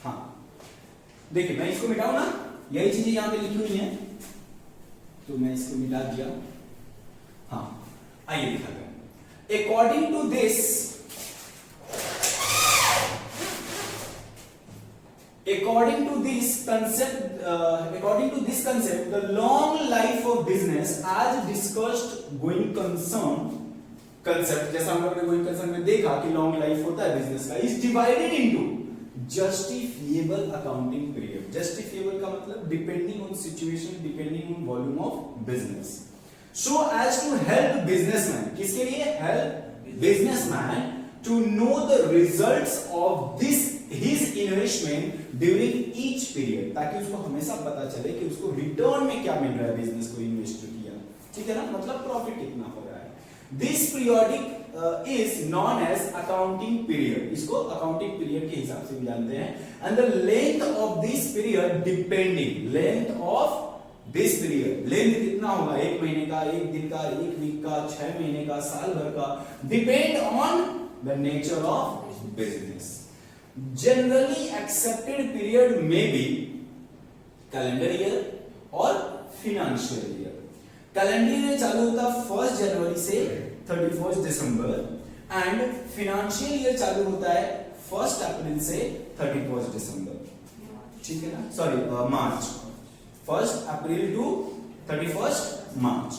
हाँ देखिए, मैं इसको मिटाऊं ना, यही चीजें यहां पे लिखी हुई हैं, तो मैं इसको मिटा दिया। हाँ आइए दिखाते हैं। According to this concept, the long life of business as discussed going concern concept, जैसा हम लोग ने going concern में देखा कि long life होता है बिजनेस का, is divided into justifiable accounting period। justifiable का मतलब depending on situation, depending on volume of business, so as to help businessman, किसके लिए? help businessman to know the results of his investment during each period, ताकि उसको हमेशा पता चले कि उसको रिटर्न में क्या मिल रहा है बिजनेस को इन्वेस्ट किया। ठीक है ना, मतलब प्रॉफिट कितना हो रहा है। This periodic is known as accounting period, इसको accounting period के हिसाब से भी जानते हैं। and the length of this period depending, length of this period, length कितना होगा? 1 महीने का, 1 दिन का, 1 वीक का, 6 महीने का, साल भर का, depend on the nature of business। generally accepted period may be calendar year और financial year। कैलेंडर ईयर चालू होता 1 जनवरी से 31 दिसंबर एंड फाइनेंशियल ईयर चालू होता है 1 अप्रैल से 31 दिसंबर। ठीक है ना, sorry March, 1 April to 31 March.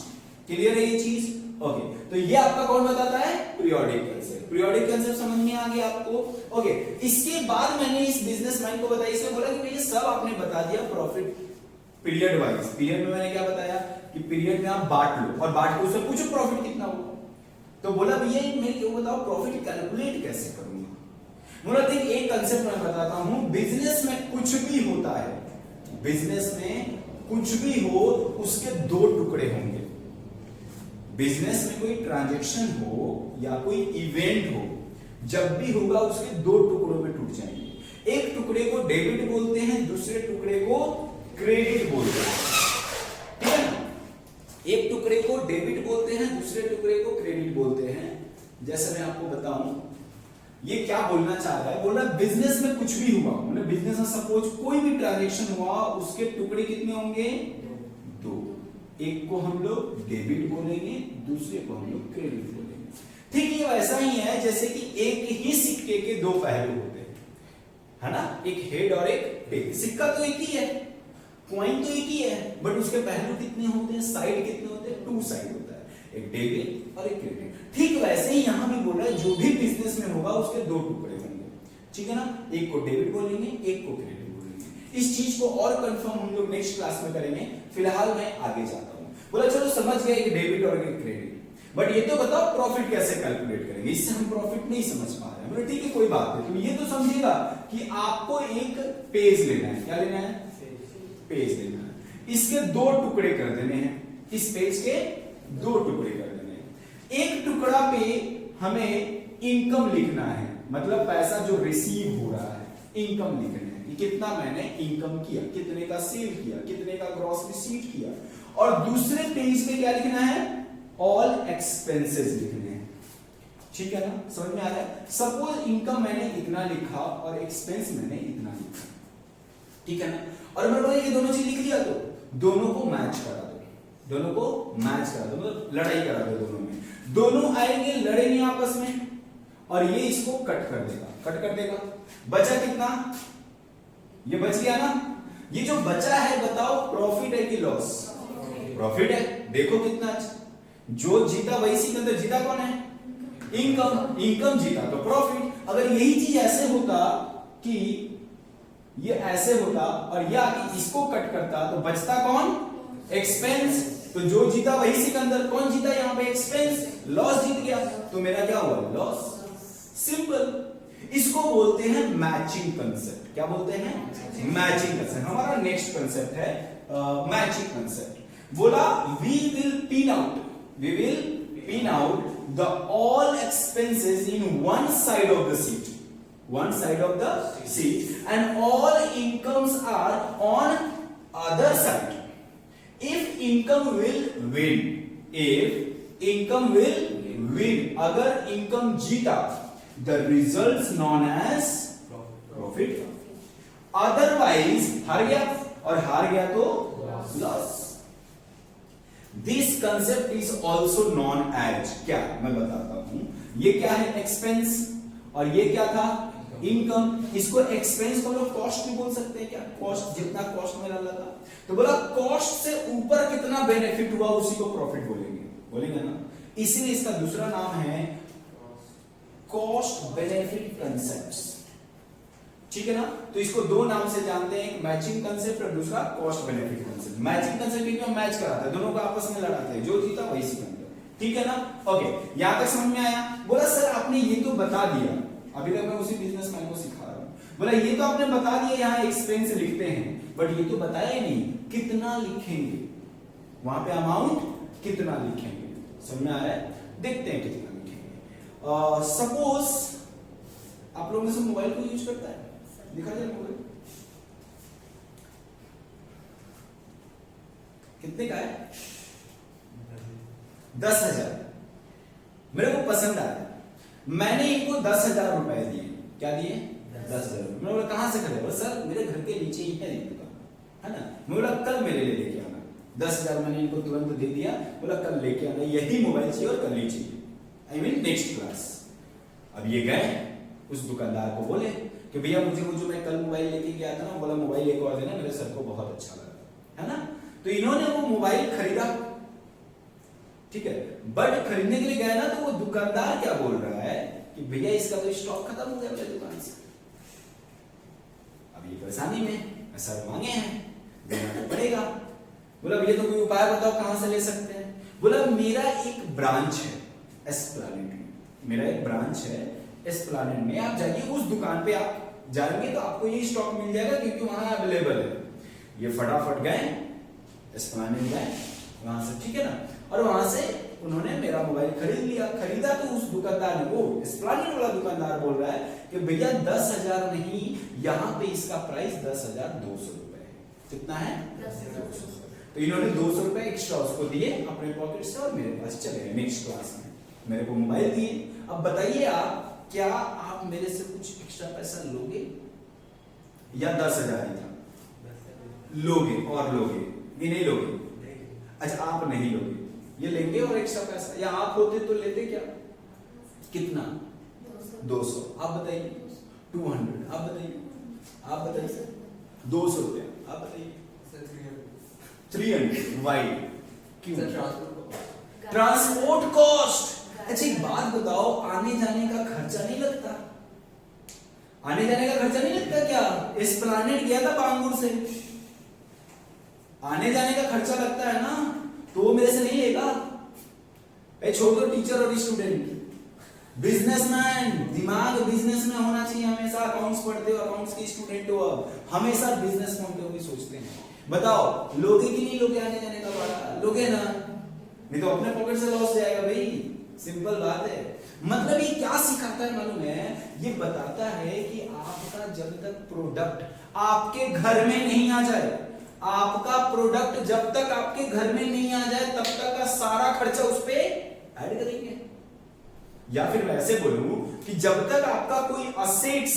Clear है ये चीज? ओके, तो ये आपका कौन बताता है? Periodic concept. पीरियोडिक कंसेप्ट समझ में आ गया आपको? ओके, इसके बाद मैंने इस बिजनेसमैन को बताया, इसने बोला कि भैया सब आपने बता दिया प्रॉफिट पीरियड वाइज। पीरियड में मैंने क्या बताया कि पीरियड में आप बांट लो और बांट के उससे पूछो प्रॉफिट कितना हुआ। तो बोला भैया मैं क्यों बताओ प्रॉफिट कैलकुलेट कैसे करूंगा? बोला देख एक कंसेप्ट मैं बताता हूं, बिजनेस में कुछ भी होता है, बिजनेस में कुछ भी हो उसके 2 टुकड़े होंगे। बिजनेस में कोई ट्रांजैक्शन हो या कोई इवेंट हो, जब भी होगा उसके 2 टुकड़ों में टूट जाएंगे। एक टुकड़े को डेबिट बोलते हैं, दूसरे टुकड़े को क्रेडिट बोलते हैं। ठीक है ना, एक टुकड़े को डेबिट बोलते हैं, दूसरे टुकड़े को क्रेडिट बोलते हैं। जैसे मैं आपको बताऊं ये क्या बोलना चाह रहा है, बोल रहा बिजनेस में कुछ भी हुआ, मतलब बिजनेस में सपोज कोई भी ट्रांजैक्शन हुआ, उसके टुकड़े कितने होंगे? 2। एक को हम लोग डेबिट बोलेंगे, दूसरे को हम लोग क्रेडिट बोलेंगे। ठीक, ये वैसा ही है जैसे कि एक ही सिक्के के 2 पहलू होते हैं, है ना, एक हेड और एक टेल। सिक्का तो एक ही है, कॉइन तो एक ही है, बट उसके पहलू कितने होते हैं, साइड कितने होते हैं? 2 साइड होता है, एक डेबिट और एक क्रेडिट। ठीक वैसे ही यहां भी बोल रहा है जो भी बिजनेस में होगा उसके 2 टुकड़े होंगे। ठीक है ना, एक को डेबिट बोलेंगे, एक को क्रेडिट बोलेंगे। इस चीज को और कंफर्म हम लोग नेक्स्ट क्लास में करेंगे, फिलहाल मैं आगे जाता हूं। बोला चलो समझ गए एक डेबिट और एक क्रेडिट, बट ये तो बताओ प्रॉफिट कैसे कैलकुलेट करेंगे? इससे हम प्रॉफिट नहीं समझ पा रहे हैं। बोले ठीक है कोई बात नहीं, तुम ये तो समझिएगा कि आपको एक पेज लेना है। क्या लेना है? पेज लेना है। इसके 2 टुकड़े कर देने हैं, इस पेज के 2 टुकड़े कर देने हैं। एक टुकड़ा पे हमें इनकम लिखना है, मतलब पैसा जो रिसीव हो रहा है, इनकम लिखना है कि कितना मैंने इनकम किया, कितने का सेल किया, कितने का ग्रॉस रिसीव किया। और दूसरे पेज पे क्या लिखना है? ऑल एक्सपेंसेस लिखने हैं। ठीक है ना, समझ में आ रहा है? सपोज इनकम मैंने इतना लिखा और एक्सपेंस मैंने इतना लिखा। ठीक है ना, और मैंने बोला ये दोनों चीज लिख लिया, तो दोनों को मैच करा दो, दोनों को मैच करा दो, मतलब लड़ाई करा दो दोनों में। दोनों आएंगे लड़ेंगे आपस में और ये इसको कट कर देगा, कट कर देगा। बचा कितना? ये बच गया ना, ये जो बचा है बताओ प्रॉफिट है कि लॉस? प्रॉफिट है। देखो कितना अच्छा, जो जीता वही सिकंदर, जीता कौन है? इनकम। इनकम जीता तो प्रॉफिट। अगर यही चीज ऐसे होता कि ये ऐसे होता और या कि इसको कट करता तो बचता कौन? एक्सपेंस। तो जो जीता वही सिकंदर, कौन जीता यहाँ पे? एक्सपेंस। लॉस जीत गया तो मेरा क्या हुआ? लॉस। सिंपल। इसको बोलते हैं मैचिंग कंसेप्ट। क्या बोलते हैं? Matching concept. हमारा नेक्स्ट कंसेप्ट है मैचिंग कंसेप्ट। बोला we will pin out the all expenses in one side of the sheet, one side of the seat, and all incomes are on other side. If income will win, अगर income जीता, the results known as profit. Otherwise हार गया, और हार गया तो loss. This concept is also known as, क्या मैं बताता हूं, ये क्या है? एक्सपेंस, और ये क्या था? इनकम। इसको एक्सपेंस को लोग कॉस्ट भी बोल सकते हैं क्या? कॉस्ट, जितना कॉस्ट मेरा लगा। तो बोला कॉस्ट से ऊपर कितना बेनिफिट हुआ उसी को प्रॉफिट बोलेंगे ना। इसीलिए इसका दूसरा नाम है कॉस्ट बेनिफिट कंसेप्ट्स। ठीक है ना? तो इसको दो नाम से जानते हैं, एक मैचिंग कंसेप्ट और दूसरा cost benefit concept. Matching concept क्यों मैच कराता है, दोनों को आपस में लड़ाते हैं, जो जीता वही सिकंदर। ठीक है ना? ओके, यहां तक समझ में आया? बोला सर आपने ये तो बता दिया, अभी तक मैं उसी बिजनेसमैन को सिखा रहा हूं। बोला ये तो आपने बता दिया यहाँ एक्सपेंस लिखते हैं, बट ये तो बताया ही नहीं कितना लिखेंगे, वहां पे अमाउंट कितना लिखेंगे। समझ में आ रहा है? देखते हैं कितना लिखेंगे। सपोज आप लोगों में से मोबाइल को यूज करता है, दिखा जाए मोबाइल कितने का है? 10,000। मेरे को पसंद आया, मैंने इनको 10,000 रुपए दिए। क्या दिए? 10,000 रुपए। मैंने बोला कहां से खरीदे? सर मेरे घर के नीचे ही है दुकान, है ना। मैं बोला कल मेरे लिए लेके आना। 10,000 मैंने इनको तुरंत दे दिया। बोला कल लेके आना, यही मोबाइल चाहिए और कल ही चाहिए, आई मीन नेक्स्ट क्लास। अब ये गए उस दुकानदार को बोले कि भैया मुझे वो जो मैं कल मोबाइल लेके गया था ना, बोला मोबाइल एक और देना, मेरे सर को बहुत अच्छा लगा, है ना। तो इन्होंने वो मोबाइल खरीदा, ठीक है। बट खरीदने के लिए गया ना, तो वो दुकानदार क्या बोल रहा है कि भैया इसका तो स्टॉक खत्म हो गया मेरे दुकान से। अब ये परेशानी में, सर मांगे हैं, देना तो पड़ेगा। बोला भैया तो कोई उपाय बताओ कहां से ले सकते हैं। बोला मेरा एक ब्रांच है एस्प्लैनेड में, मेरा एक ब्रांच है एस्प्लैनेड में, आप जाइए उस दुकान पे, आप जाएंगे तो आपको ये स्टॉक मिल जाएगा क्योंकि वहां अवेलेबल है। ये फटाफट गए एस्प्लैनेड गए वहां से, ठीक है ना, और वहां से उन्होंने मेरा मोबाइल खरीद लिया। खरीदा तो उस दुकानदार ने, वो एस्प्लैनेड वाला दुकानदार बोल रहा है कि भैया 10,000 नहीं, यहाँ पे इसका प्राइस 10,200 रुपए है। कितना है? 10,200। तो इन्होंने 200 रुपए एक्स्ट्रा उसको दिए अपने पॉकेट से और मेरे पास चले गए नेक्स्ट क्लास में, मेरे को मोबाइल दिए। अब बताइए आप, क्या आप मेरे से कुछ एक्स्ट्रा पैसा लोगे या 10,000 ही था? लोगे और लोगे, ये नहीं लोगे। अच्छा आप नहीं लोगे, ये लेंगे और एक्स्ट्रा पैसा, या आप होते तो लेते क्या? कितना? 200। आप बताइए 200। आप बताइए, आप बताइए 200 रुपया। आप बताइए 300। वाई? क्यों? Transport cost. अच्छा एक बात बताओ, आने जाने का खर्चा नहीं लगता? आने जाने का खर्चा नहीं लगता क्या? एस्प्लैनेड गया था बांगुर से, आने जाने का खर्चा लगता है ना, तो वो मेरे से नहीं लेगा। छोड़ दो टीचर और स्टूडेंट, बिजनेसमैन, दिमाग बिजनेस में होना चाहिए हमेशा। अकाउंट्स पढ़ते हो, अकाउंट्स के स्टूडेंट हो, अब हमेशा बिजनेस पॉइंट ऑफ व्यू सोचते हैं। बताओ लोगे कि नहीं लोगे आने जाने का भाड़ा? लोगे ना, नहीं तो अपने पॉकेट से लॉस जाएगा भाई, सिंपल बात है। मतलब ये क्या सिखाता है मालूम है? ये बताता है कि आपका जब तक प्रोडक्ट आपके घर में नहीं आ जाए, आपका प्रोडक्ट जब तक आपके घर में नहीं आ जाए तब तक का सारा खर्चा उस पे ऐड करेंगे। या फिर मैं ऐसे बोलूं कि जब तक आपका कोई असेट्स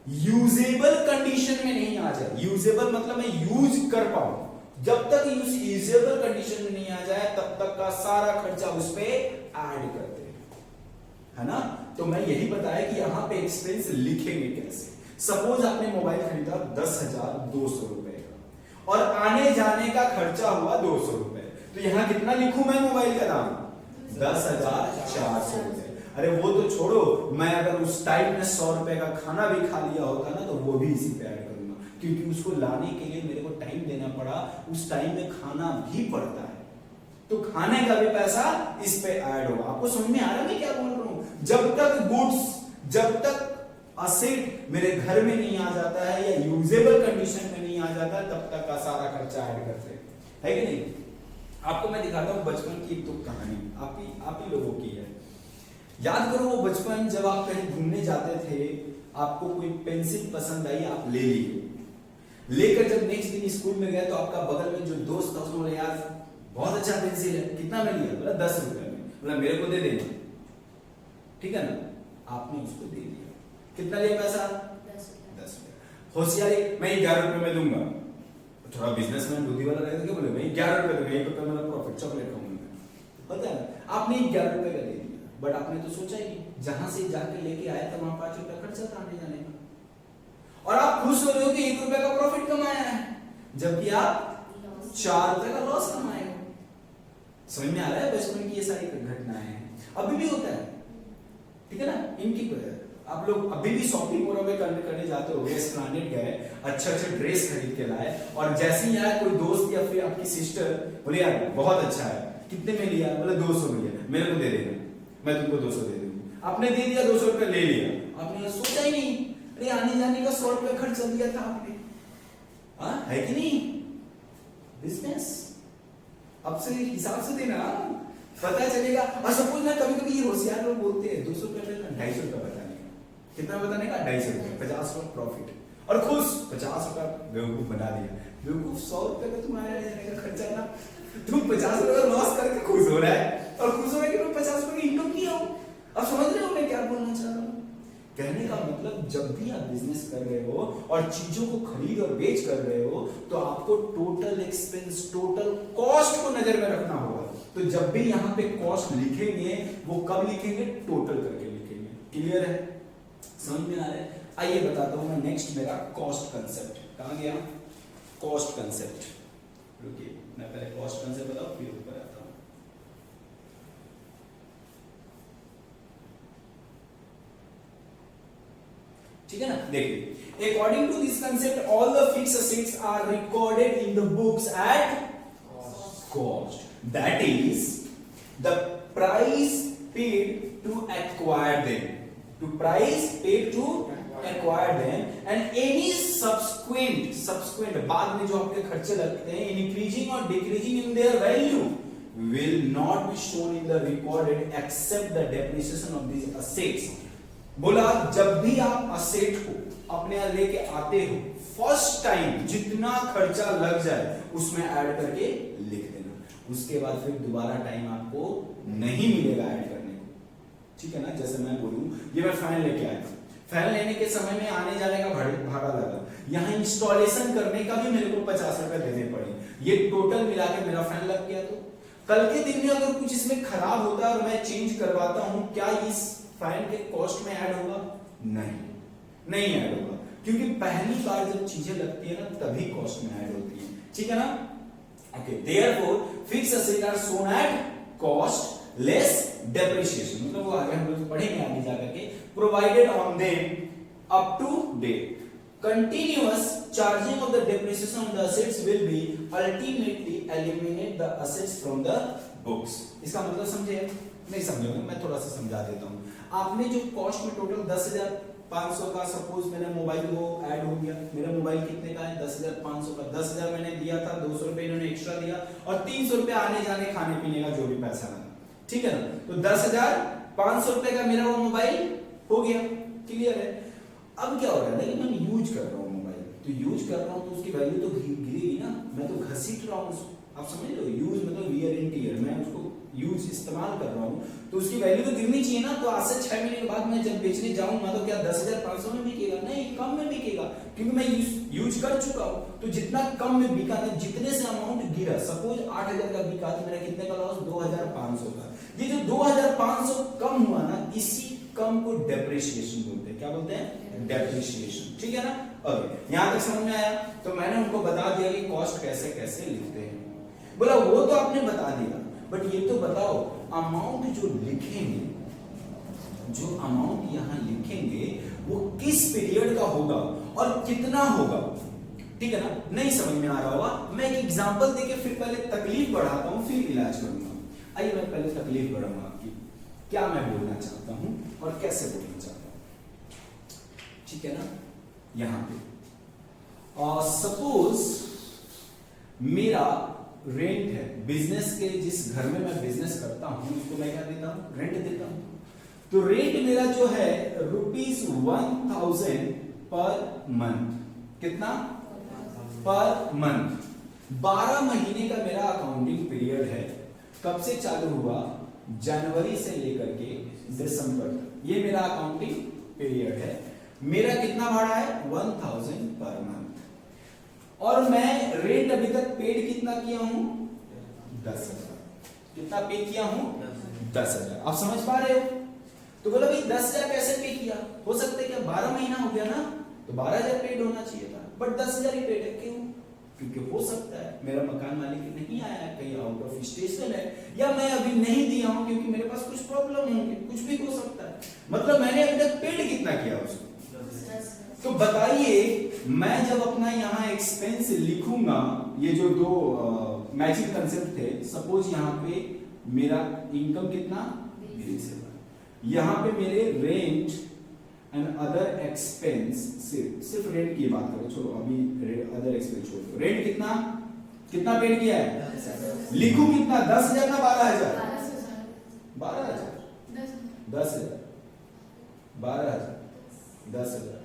यूजेबल कंडीशन में नहीं आ जाए, यूजेबल मतलब मैं यूज कर पाऊं, जब तक यूजेबल कंडीशन में नहीं आ जाए तब तक का सारा खर्चा उस पे ऐड करते हैं, है ना। तो मैं यही बताया कि यहां पे एक्सपेंस लिखेंगे कैसे। सपोज आपने मोबाइल खरीदा 10,200 रुपए का और आने जाने का खर्चा हुआ 200 रुपए, तो यहां कितना लिखूं मैं मोबाइल का दाम? 10,400 रुपए। अरे वो तो छोड़ो, मैं अगर उस टाइम में 100 रुपए का खाना भी खा लिया होता ना तो वो भी इसी पे ऐड करूंगा, क्योंकि उसको लाने के लिए मेरे को टाइम देना पड़ा, उस टाइम में खाना भी पड़ता है, तो खाने का भी पैसा इस पे ऐड होगा। आपको समझ में आ रहा है मैं क्या बोल रहा हूं? जब तक गुड्स, जब तक असेट मेरे घर में नहीं आ जाता है या यूजेबल कंडीशन में नहीं आ जाता, तब तक का सारा खर्चा ऐड करते हैं, है कि नहीं? आपको मैं दिखाता हूं बचपन की एक तो कहानी, आप ही लोगों की है। याद करो वो बचपन, जब आप कहीं घूमने जाते थे, आपको कोई पेंसिल पसंद आई, आप ले लिए, लेकर जब नेक्स्ट दिन स्कूल में गए तो आपका बगल में जो दोस्त था उसने बोला यार बहुत अच्छा पेंसिल है, कितना में लिया? बोला 10 रुपए में। बोला मेरे को दे देना, ठीक है ना? आपने उसको दे दिया, कितना लिया पैसा? 10 रुपए। होशियारी, मैं 11 रुपए में दूंगा। थोड़ा बिजनेसमैन बुद्धि वाला रहेगा, क्या बोले मैं 11 रुपए दूंगा, 1 रुपए मेरा प्रॉफिट, चॉकलेट खाऊंगा, पता है? आपने 11 रुपए का दे दिया, बट आपने तो सोचा ही नहीं, जहां से जाके लेके आए थे वहां 5 रुपए खर्चा था आने जाने का, और आप खुश हो रहे हो कि 1 रुपए का प्रॉफिट कमाया है, जबकि आप 4 रुपए का लॉस कमाए हो। समझ में आ रहा है? बचपन की ये सारी घटनाएं हैं, अभी भी होता है, ठीक है ना? इनकी आप लोग अभी भी शॉपिंग मॉल में करने जाते हो, एस्प्लैनेड गए, अच्छे ड्रेस खरीद के लाए, और जैसे ही आया कोई दोस्त या फिर आपकी सिस्टर बोले यार बहुत अच्छा है, कितने में लिया? बोले 200 में लिया, मेरे को दे देना, मैं तुमको 200 दे दूंगा। आपने दे दिया, 200 रुपए ले लिया, आपने सोचा ही नहीं, अरे आने जाने का 100 रुपए खर्च दिया था आपने, हाँ है कि नहीं? बिजनेस अब से हिसाब से देना, पता चलेगा। और सपोज ना कभी कभी ये होशियार लोग बोलते हैं 200 रुपए में 250 रुपए बताने का, कितना बताने का? 250 रुपए, 50 रुपए प्रॉफिट, और खुश 50 रुपए बेवकूफ बना दिया। बेवकूफ 100 रुपए का तुम्हारे जाने का खर्चा ना, तुम 50 रुपए लॉस करके खुश हो रहा है, और खुश हो रहा है कि मैं 50 रुपए की इनकम किया हूं। अब समझ रहे हो मैं क्या बोलना चाह रहा हूं? कहने का मतलब जब भी आप बिजनेस कर रहे हो और चीजों को खरीद और बेच कर रहे हो, तो आपको टोटल एक्सपेंस, टोटल कॉस्ट को नजर में रखना होगा। तो जब भी यहां पे कॉस्ट लिखेंगे, वो कब लिखेंगे? टोटल करके लिखेंगे। क्लियर है? समझ में आ रहा है? आइए बताता हूं मैं नेक्स्ट मेरा कॉस्ट कंसेप्ट। कहां गया? Cost concept. रुकिए, मैं पहले कॉस्ट कंसेप्ट बताऊं, फिर ऊपर आता हूं। ठीक है ना? देखिए, according to this concept all the fixed assets are recorded in the books at cost, that is the price paid to acquire them, to price paid to acquire them, and any subsequent बाद में जो आपके खर्चे लगते हैं, increasing और decreasing in their value will not be shown in the recorded except the depreciation of these assets। बोला जब भी आप असेट को अपने यहाँ लेके आते हो, फर्स्ट टाइम जितना खर्चा लग जाए उसमें ऐड करके लिख देना, उसके बाद फिर दोबारा टाइम आपको नहीं मिलेगा ऐड करने को, ठीक है ना? जैसे मैं बोलूं ये मैं फैन लेके आया, फैन लेने के समय में आने जाने का भाड़ा लगा, यहाँ इंस्टॉलेशन करने का भी मेरे को 50 रुपए देने पड़े, ये टोटल मिला के मेरा फैन लग गया। तो कल के दिन में अगर कुछ इसमें खराब होता है और मैं चेंज करवाता हूं, क्या इस फैन के कॉस्ट में ऐड होगा? नहीं ऐड होगा, क्योंकि पहली बार जब चीजें लगती है ना तभी कॉस्ट में ऐड होती है, ठीक है ना? Okay, therefore fixed assets are shown at cost less depreciation, मतलब वो आगे हम लोग पढ़ेंगे आगे जाकर के, provided on them up to date. Continuous charging of the depreciation of the assets will be ultimately eliminate the assets from the books। इसका मतलब समझे? नहीं समझोगे, मैं थोड़ा सा समझा देता हूँ। आपने जो कॉस्ट में टोटल 10,500 का, सपोज मेरा मोबाइल वो ऐड हो गया, मेरा मोबाइल कितने का है? 10,500 का, 10,000 मैंने दिया था, 200 रुपए इन्होंने एक्स्ट्रा दिया, और 300 रुपए आने जाने खाने पीने का जो भी पैसा लगा, ठीक है ना? तो 10,500 रुपए का मेरा वो मोबाइल हो गया। क्लियर है? अब क्या हो रहा है ना कि मैं यूज कर रहा हूँ मोबाइल, तो यूज कर रहा हूँ तो उसकी वैल्यू तो गिरेगी ना, मैं तो घसीट रहा हूँ उसको, आप समझ लो, यूज मतलब वियर एंड टियर, मैं उसको यूज इस्तेमाल कर रहा हूँ तो उसकी वैल्यू तो गिरनी चाहिए ना। तो आज से 6 महीने के बाद मैं जब बेचने जाऊंगा तो क्या 10,500 में बिकेगा? नहीं, कम में बिकेगा, क्योंकि मैं यूज कर चुका हूँ। तो जितना कम में बिका था, जितने से अमाउंट गिरा, सपोज 8,000 का बिका तो मेरा कितने का लॉस? 2,500 का। ये जो 2,500 कम हुआ ना, इसी कम को डेप्रिसिएशन बोलते हैं। क्या बोलते हैं? डेप्रिसिएशन। ठीक है ना? ओके, यहां तक समझ में आया? तो मैंने उनको बता दिया कि कॉस्ट कैसे कैसे लिखते हैं। बोला वो तो आपने बता दिया, बट ये तो बताओ अमाउंट जो लिखेंगे, जो अमाउंट यहां लिखेंगे वो किस पीरियड का होगा और कितना होगा? ठीक है ना? नहीं समझ में आ रहा होगा, मैं एक एग्जांपल देके फिर पहले तकलीफ बढ़ाता हूं, फिर इलाज करूंगा। आइए मैं पहले तकलीफ बढ़ाऊंगा आपकी, क्या मैं बोलना चाहता हूं और कैसे बोलना चाहता हूं। ठीक है ना? यहां पे सपोज मेरा रेंट है, बिजनेस के जिस घर में मैं बिजनेस करता हूं उसको मैं क्या देता हूं? रेंट देता हूं। तो रेंट मेरा जो है ₹1,000 पर मंथ। कितना? Per month. 12 महीने का मेरा अकाउंटिंग पीरियड है। कब से चालू हुआ? जनवरी से लेकर के दिसंबर तक, ये मेरा अकाउंटिंग पीरियड है। मेरा कितना भाड़ा है? 1,000 पर मंथ। और मैं रेंट अभी तक पेड कितना किया हूं? 10,000। कितना पे किया हूं? 10,000। आप समझ पा रहे हो? तो बोला भाई 10,000 कैसे पे किया? हो सकता है क्या 12 महीना हो गया ना, तो 12,000 पेड होना चाहिए था, बट 10,000 ही पेड है। क्यों? क्योंकि हो सकता है मेरा मकान मालिक नहीं आया है, कहीं आउट ऑफ स्टेशन है, या मैं अभी नहीं दिया हूं क्योंकि मेरे पास कुछ प्रॉब्लम होंगे, कुछ भी हो सकता है। मतलब मैंने अभी तक पेड कितना किया उसको? तो बताइए, मैं जब अपना यहाँ एक्सपेंस लिखूंगा, ये जो दो मैचिंग कंसेप्ट थे, सपोज यहाँ पे मेरा इनकम कितना? 20,000। यहाँ पे मेरे रेंट एंड अदर एक्सपेंस, सिर्फ रेंट की बात करो, छोड़ो अभी अदर एक्सपेंस छोड़ दो। रेंट कितना कितना पेड किया है? लिखूं कितना? 10,000 ना 12,000? 12,000। 10,000 12,000 10,000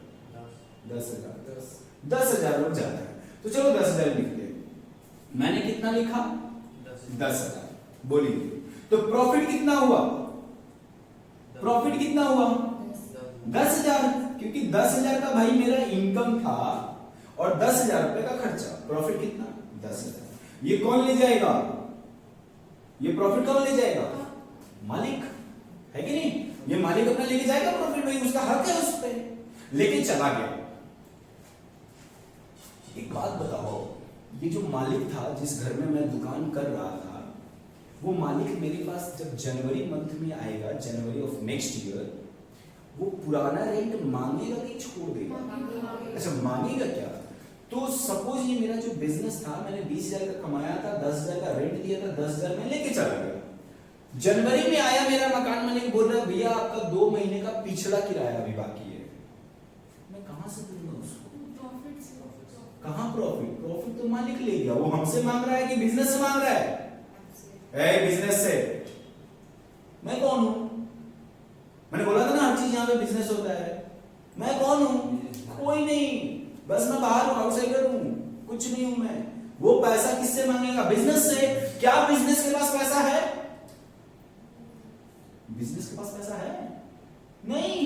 10,000 लोग जाता है, तो चलो 10,000 लिखते हैं। मैंने कितना लिखा? 10,000। बोलिए, तो प्रॉफिट कितना हुआ? प्रॉफिट कितना हुआ? 10,000, क्योंकि 10,000 का भाई मेरा इनकम था और 10,000 रुपए का खर्चा। प्रॉफिट कितना? 10,000। ये कौन ले जाएगा? ये प्रॉफिट कौन ले जाएगा? मालिक, है कि नहीं? ये मालिक अपना लेके जाएगा प्रॉफिट, भाई उसका हक है उस पर, लेके चला गया। एक बात बताओ, ये जो मालिक था जिस घर में मैं दुकान कर रहा था, वो मालिक मेरे पास जब जनवरी मंथ में आएगा, जनवरी ऑफ नेक्स्ट ईयर, वो पुराना रेंट मांगेगा कि छोड़ देगा? अच्छा, मांगेगा क्या? तो सपोज ये मेरा जो बिजनेस था, मैंने 20,000 का कमाया था, 10,000 का रेंट दिया था, 10,000 में लेके चला गया। जनवरी में आया, मेरा मकान मालिक बोल रहा है भैया आपका 2 महीने का पिछड़ा किराया अभी बाकी है। मैं कहां से दूंगा उसको? कहां प्रॉफिट? प्रॉफिट तो मालिक ले गया। वो हमसे मांग रहा है कि बिजनेस से मांग रहा है? बिजनेस से। मैं कौन हूं? मैंने बोला था ना हर चीज यहां पे बिजनेस होता है। मैं कौन हूं? कोई नहीं, बस मैं बाहर हूं, आउटसाइडर हूं, कुछ नहीं हूं मैं। वो पैसा किससे मांगेगा? बिजनेस से। क्या बिजनेस के पास पैसा है? बिजनेस के पास पैसा है? नहीं।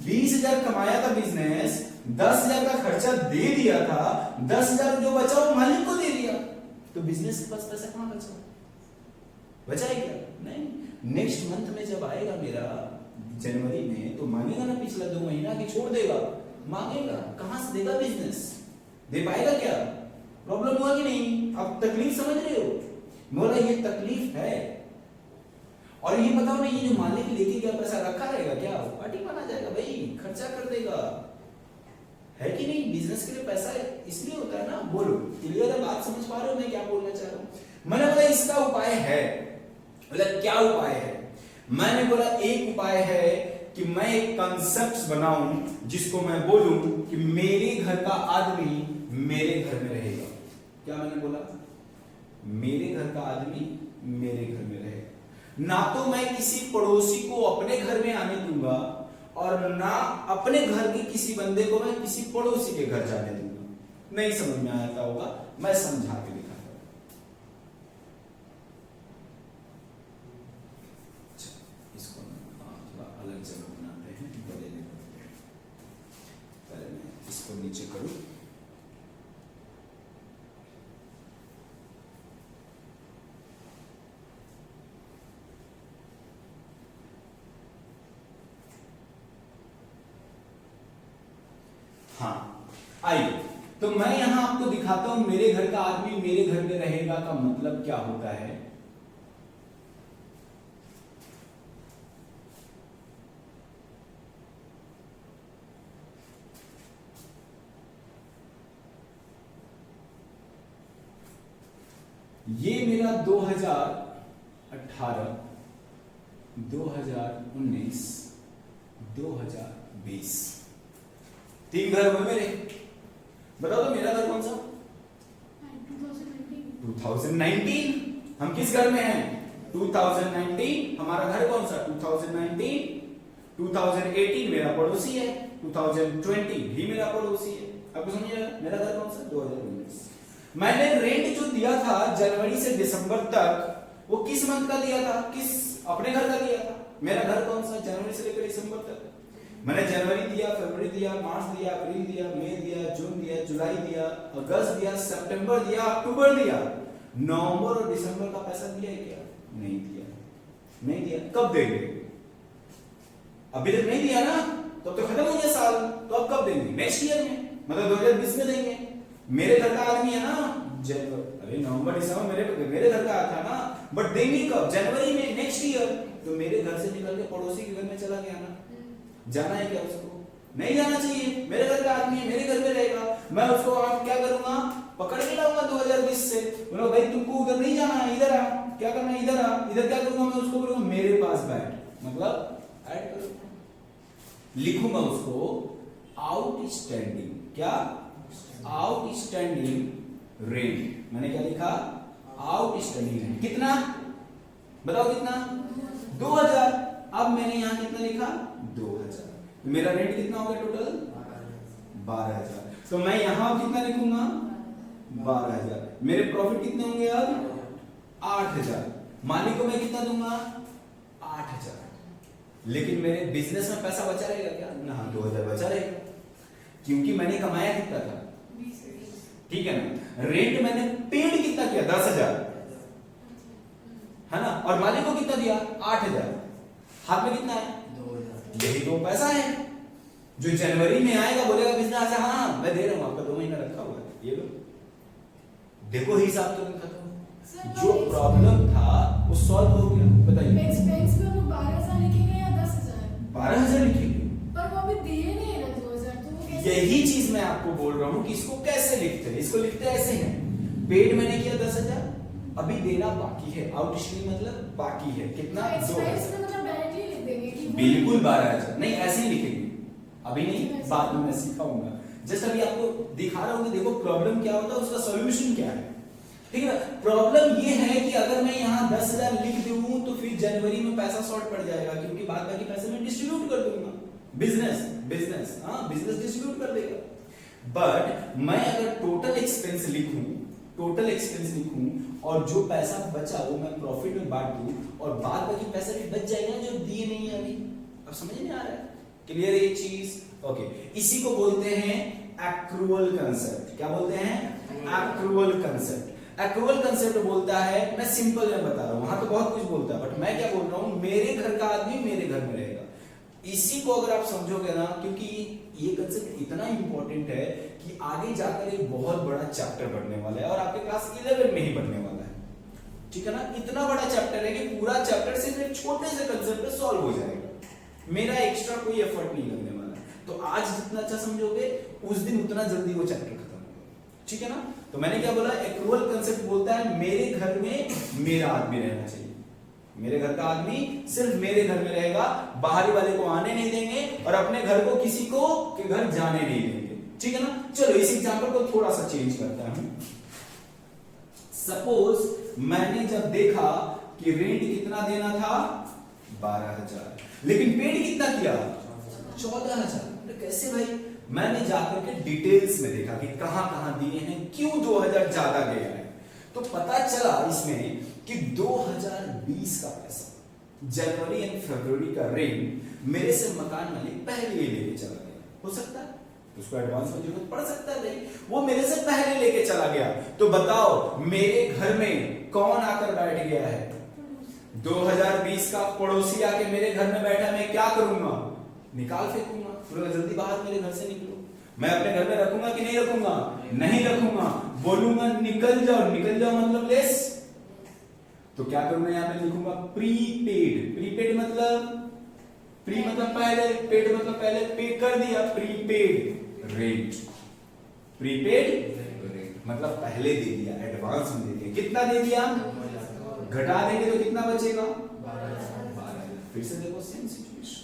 20,000 कमाया था बिजनेस, 10,000 का खर्चा दे दिया था, 10,000 जो बचा वो मालिक को दे दिया। तो बिजनेस के पास पैसा कहां बचा? बचा है क्या? नहीं। नेक्स्ट मंथ में जब आएगा मेरा जनवरी में, तो मांगेगा ना पिछला 2 महीना कि छोड़ देगा? मांगेगा। कहां से देगा? बिजनेस दे पाएगा क्या? प्रॉब्लम हुआ कि नहीं? आप तकलीफ समझ रहे हो? बोला ये तकलीफ है। और ये बताओ ना, ये जो मालिक लेके गया पैसा रखा रहेगा क्या? पार्टी बना जाएगा भाई, खर्चा कर देगा, है कि नहीं? बिजनेस के लिए पैसा इसलिए होता है ना। बोलो, क्लियर है बात? समझ पा रहे हो मैं क्या बोलना चाह रहा हूं? मैंने बोला इसका उपाय है। बोला क्या उपाय है? मैंने बोला एक उपाय है कि मैं एक कंसेप्ट बनाऊं जिसको मैं बोलूं कि मेरे घर का आदमी मेरे घर में रहेगा। क्या मैंने बोला? मेरे घर का आदमी मेरे घर में रहेगा। ना तो मैं किसी पड़ोसी को अपने घर में आने दूंगा, और ना अपने घर के किसी बंदे को मैं किसी पड़ोसी के घर जाने दूंगा। नहीं समझ में आता होगा, मैं समझा के दिखाता हूं। इसको नीचे करूं। हाँ आइए, तो मैं यहां आपको दिखाता हूं मेरे घर का आदमी मेरे घर में रहेगा का मतलब क्या होता है। ये मेरा 2018, 2019, 2020 तीन घर हुए मेरे। बताओ तो मेरा घर कौन सा? 2019। हम किस घर में हैं? 2019। हमारा घर कौन सा? 2019। 2018 मेरा पड़ोसी है, 2020 भी मेरा पड़ोसी है। आपको समझ आया मेरा घर कौन सा? 2019। मैंने रेंट जो दिया था जनवरी से दिसंबर तक, वो किस मंथ का दिया था? किस अपने घर का दिया था। मेरा घर कौन सा? जनवरी से लेकर दिसंबर तक। मैंने जनवरी दिया, फरवरी दिया, मार्च दिया, अप्रैल दिया, मई दिया, जून दिया, जुलाई दिया, अगस्त दिया, सितंबर दिया, अक्टूबर दिया, नवंबर और दिसंबर का पैसा दिया है क्या? नहीं दिया। नहीं दिया। कब देंगे? अभी तक नहीं दिया ना, तो खत्म हो गया साल। तो अब कब देंगे? नेक्स्ट ईयर में, मतलब 2020 में देंगे। मेरे घर का आदमी है ना, अरे नवंबर दिसंबर मेरे घर का आया था ना, बट देंगे कब? जनवरी में, नेक्स्ट ईयर। तो मेरे घर से निकल के पड़ोसी के घर में चला गया ना, जाना है क्या उसको? नहीं जाना चाहिए। मेरे घर का आदमी है, मेरे घर में रहेगा। मैं उसको आप क्या करूंगा? पकड़ के लाऊंगा 2020 से। बोलो भाई तुमको उधर नहीं जाना है, इधर आ। क्या करना है? इधर आ। इधर क्या करूंगा मैं? उसको बोलूंगा मेरे पास बैठ, मतलब ऐड करूंगा, लिखूंगा उसको आउटस्टैंडिंग। क्या? Outstanding rent. मैंने क्या लिखा? Outstanding rent. कितना? बताओ कितना? 2000। अब मैंने यहां कितना लिखा? 2000। मेरा रेंट कितना हो गया टोटल? 12000। तो मैं यहां कितना लिखूंगा? 12000। मेरे प्रॉफिट कितने होंगे अब? 8000। मालिक को मैं कितना दूंगा? 8000। लेकिन मेरे बिजनेस में पैसा बचा रहेगा क्या? ना, 2000 बचा रहेगा, क्योंकि मैंने कमाया कितना था? 20। ठीक है ना। रेंट मैंने पेड कितना किया? 10,000, है ना। और मालिक को कितना दिया? 8000। हाथ में कितना है? 2000। यही तो पैसा है जो जनवरी में आएगा, बोलेगा बिजनेस है, हाँ मैं दे रहा हूं आपका 2 महीना रखा हुआ है, ये लो देखो हिसाब तो खत्म। जो प्रॉब्लम था वो सॉल्व हो गया। बताइए एक्सपेंस में वो 12,000 लिखेंगे या 10,000? 12,000 लिखेंगे। पर वो अभी दिए नहीं है ना 2,000, तो वो कैसे? यही चीज मैं आपको बोल रहा हूं कि इसको कैसे लिखते हैं। इसको लिखते ऐसे हैं, पेड मैंने किया 10,000, अभी देना बाकी है। आउटस्टैंडिंग मतलब बाकी है कितना? एक्सपेंस में मतलब डायरेक्टली लिख देंगे कि बिल्कुल 12,000 नहीं, ऐसे ही लिखेंगे। अभी नहीं, बाद में मैं सिखाऊंगा। जस्ट अभी आपको दिखा रहा हूं कि देखो प्रॉब्लम क्या होता है, उसका सॉल्यूशन क्या है। ठीक है। प्रॉब्लम ये है कि अगर मैं यहाँ 10,000 लिख दूं तो फिर जनवरी में पैसा शॉर्ट पड़ जाएगा, क्योंकि बाद बाकी पैसे मैं डिस्ट्रीब्यूट कर दूंगा। बिजनेस डिस्ट्रीब्यूट कर देगा। बट मैं अगर टोटल एक्सपेंस लिखूं और जो पैसा बचा वो मैं प्रॉफिट में बांट दूं, और बाद बाकी पैसा भी बच जाएगा जो दिए नहीं है अभी। अब समझ में आ रहा है? क्लियर ये चीज? ओके। इसी को बोलते हैं एक्रूअल कंसेप्ट। क्या बोलते हैं? Accrual concept. एक्रूअल कंसेप्ट बोलता है, मैं सिंपल में बता रहा हूं, वहां तो बहुत कुछ बोलता है, बट मैं क्या बोल रहा हूं, मेरे घर का आदमी मेरे घर में रहेगा। इसी को अगर आप समझोगे ना, क्योंकि ये कंसेप्ट इतना इंपॉर्टेंट है कि आगे जाकर एक बहुत बड़ा चैप्टर बढ़ने वाला है, और आपके क्लास 11 में ही बढ़ने वाला है। ठीक है ना। इतना बड़ा चैप्टर है कि पूरा चैप्टर सिर्फ एक छोटे से कंसेप्ट पे सॉल्व हो जाएगा। मेरा एक्स्ट्रा कोई एफर्ट नहीं लगने वाला। तो आज जितना अच्छा समझोगे उस दिन उतना जल्दी वो चैप्टर खत्म होगा। ठीक है ना। तो मैंने क्या बोला? एक्रूअल कंसेप्ट बोलता है मेरे घर में मेरा आदमी रहना चाहिए। मेरे घर का आदमी सिर्फ मेरे घर में रहेगा, बाहरी वाले को आने नहीं देंगे, और अपने घर को किसी को के घर जाने नहीं देंगे। ठीक है ना। चलो इस एग्जांपल को थोड़ा सा चेंज करता हूं। सपोज मैंने जब देखा कि रेंट कितना देना था? 12,000, लेकिन पेड कितना किया? 14,000। कैसे भाई? मैंने जाकर के डिटेल्स में देखा कि कहां दिए हैं, क्यों 2,000 ज्यादा गया है। तो पता चला इसमें कि 2020 का पैसा, जनवरी एंड फरवरी का रेंट मेरे से मकान मालिक पहले ही लेके चला गया। हो सकता है? उसको एडवांस में जरूरत पड़ सकता है भाई, वो मेरे से पहले लेके चला गया। तो बताओ मेरे घर में कौन आकर बैठ गया है? 2020 का पड़ोसी आके मेरे घर में बैठा, मैं क्या करूंगा? निकाल फेंकूंगा, पूरा जल्दी बाहर मेरे घर से निकलो। मैं अपने घर में रखूंगा कि नहीं रखूंगा? नहीं रखूंगा, बोलूंगा निकल जाओ। निकल जाओ मतलब लेस, तो क्या करूंगा? यहां पे लिखूंगा प्रीपेड। प्रीपेड मतलब प्री मतलब पहले, पेड मतलब पहले, पे कर दिया, प्रीपेड रेंट। प्रीपेड रेंट मतलब पहले दे दिया, एडवांस में दे दिया। कितना दे दिया? घटा देंगे तो कितना बचेगा? 12। फिर से देखो सेम सिचुएशन,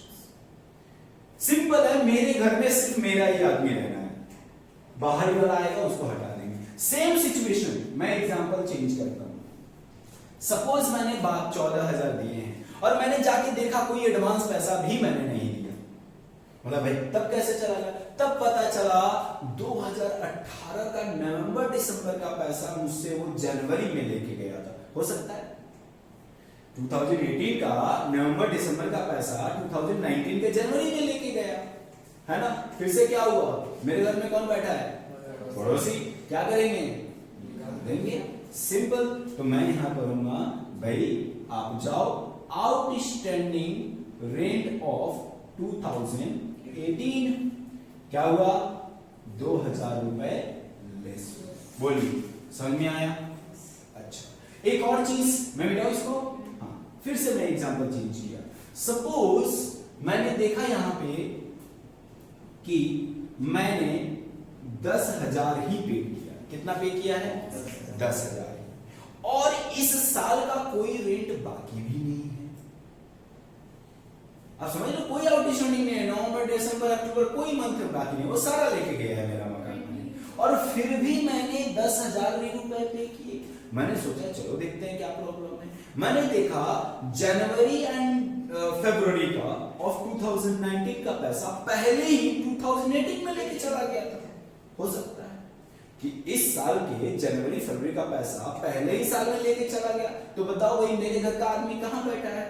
सिंपल है। मेरे घर में सिर्फ मेरा ही आदमी रहना है, बाहर वाला आएगा उसको हटा देंगे। सेम सिचुएशन, मैं एग्जांपल चेंज करता हूं। सपोज मैंने 14,000 दिए हैं और मैंने जाके देखा कोई एडवांस पैसा भी मैंने नहीं दिया, मतलब भाई तब कैसे चला गया? तब पता चला 2018 का नवंबर दिसंबर का पैसा मुझसे वो जनवरी में लेके गया था। हो सकता है 2018 का नवंबर दिसंबर का पैसा 2019 के जनवरी में लेके गया है ना। फिर से क्या हुआ? मेरे घर में कौन बैठा है? पड़ोसी। क्या करेंगे? देंगे। सिंपल। तो मैं यहां करूंगा भाई आप जाओ आउटस्टैंडिंग रेंट ऑफ 2018, क्या हुआ? 2,000 रुपए लेस। बोलिए समझ में आया? अच्छा एक और चीज मैं मिटाऊं इसको। हाँ फिर से मैं एग्जांपल चेंज किया। सपोज मैंने देखा यहां पे कि मैंने 10,000 ही पे किया। कितना पे किया है? 10,000। और इस साल का कोई रेंट बाकी भी नहीं है। आप समझ लो कोई आउटस्टैंडिंग नहीं है, नवंबर दिसंबर अक्टूबर कोई मंथ बाकी नहीं, वो सारा लेके गया है मेरा मकान। और फिर भी मैंने 10,000 रुपए पे किए। मैंने सोचा चलो देखते हैं क्या प्रॉब्लम है। मैंने देखा जनवरी एंड फरवरी का ऑफ 2019 का पैसा पहले ही 2018 में लेके चला गया था। हो सकता है कि इस साल के जनवरी फरवरी का पैसा पहले ही साल में लेके चला गया। तो बताओ भाई मेरे घर का आदमी कहां बैठा है?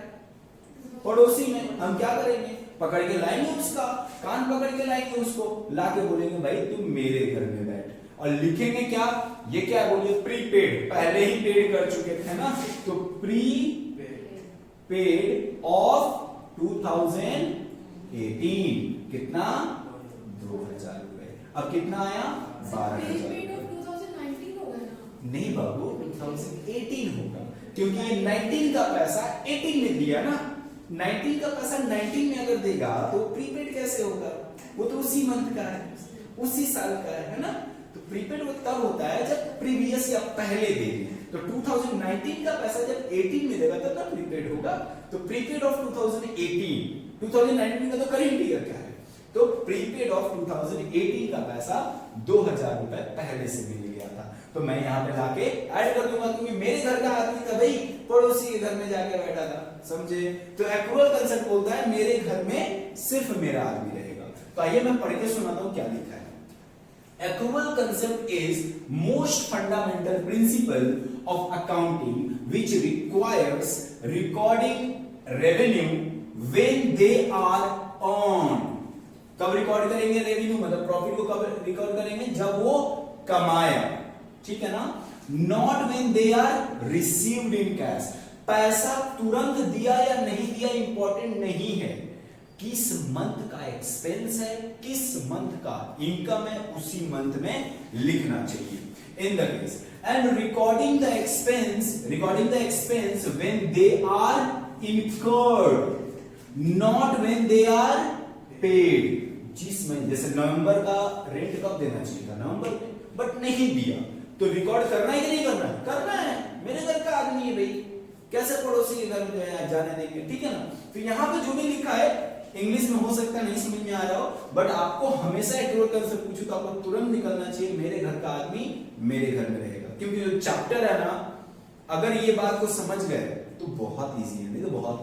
पड़ोसी में। हम क्या करेंगे? पकड़ के लाएंगे उसका, कान पकड़ के लाएंगे उसको, लाके बोलेंगे भाई तुम मेरे घर में बैठ। और लिखेंगे क्या? ये क्या बोलिए? प्रीपेड, पहले ही पेड कर चुके थे ना, तो प्री पेड ऑफ 2018 कितना? 2,000 रुपए। अब कितना आया? 12,000। नहीं बाबू 2018 होगा, क्योंकि 19 का पैसा 18 में दिया ना। 19 का पैसा 19 में अगर देगा तो प्रीपेड कैसे होगा? वो तो उसी मंथ का है, उसी साल का है ना। तो प्रीपेड वो तब होता है जब प्रीवियस या पहले दे दे। तो 2019 का पैसा जब 18 में देगा तब ना प्रीपेड होगा। तो प्रीपेड ऑफ 2018, 2019 का तो करंट ईयर का है, तो प्रीपेड ऑफ 2018 का पैसा 2,000 रुपए पहले से मिल गया था। तो मैं यहां पे लाके ऐड कर दूंगा, क्योंकि मेरे घर का आदमी था भाई, पड़ोसी के घर में जाके बैठा था। समझे? तो एक्रूअल कंसेप्ट बोलता है मेरे घर में सिर्फ मेरा आदमी रहेगा। तो आइए मैं पढ़ के सुनाता हूं क्या लिखा है। Accrual concept is most fundamental principle of accounting which requires recording revenue when they are earned. कब रिकॉर्ड करेंगे रेवेन्यू? मतलब प्रॉफिट को कब रिकॉर्ड करेंगे? जब वो कमाया, ठीक है ना। Not when they are received in cash. पैसा तुरंत दिया या नहीं दिया इंपॉर्टेंट नहीं है, किस मंथ का एक्सपेंस है, किस मंथ का इनकम है, उसी मंथ में लिखना चाहिए। In the case and recording the expense when they are incurred, not when they are paid. जिस महीने, जैसे नवंबर का रेंट कब देना चाहिए था? नवंबर में, बट नहीं दिया, तो रिकॉर्ड करना है कि नहीं करना है? करना है। मेरे घर का आदमी है भाई, कैसे पड़ोसी के घर में जो है जाने देंगे? ठीक है ना। तो यहां पे जो भी लिखा है इंग्लिश में हो सकता है नहीं समझ में आ रहा हो, बट आपको हमेशा एक्रूअल कंसेप्ट पूछो तो आपको तुरंत निकलना चाहिए मेरे घर का आदमी मेरे घर में रहेगा। क्योंकि जो चैप्टर है ना, अगर ये बात को समझ गए तो बहुत इजी है, नहीं तो बहुत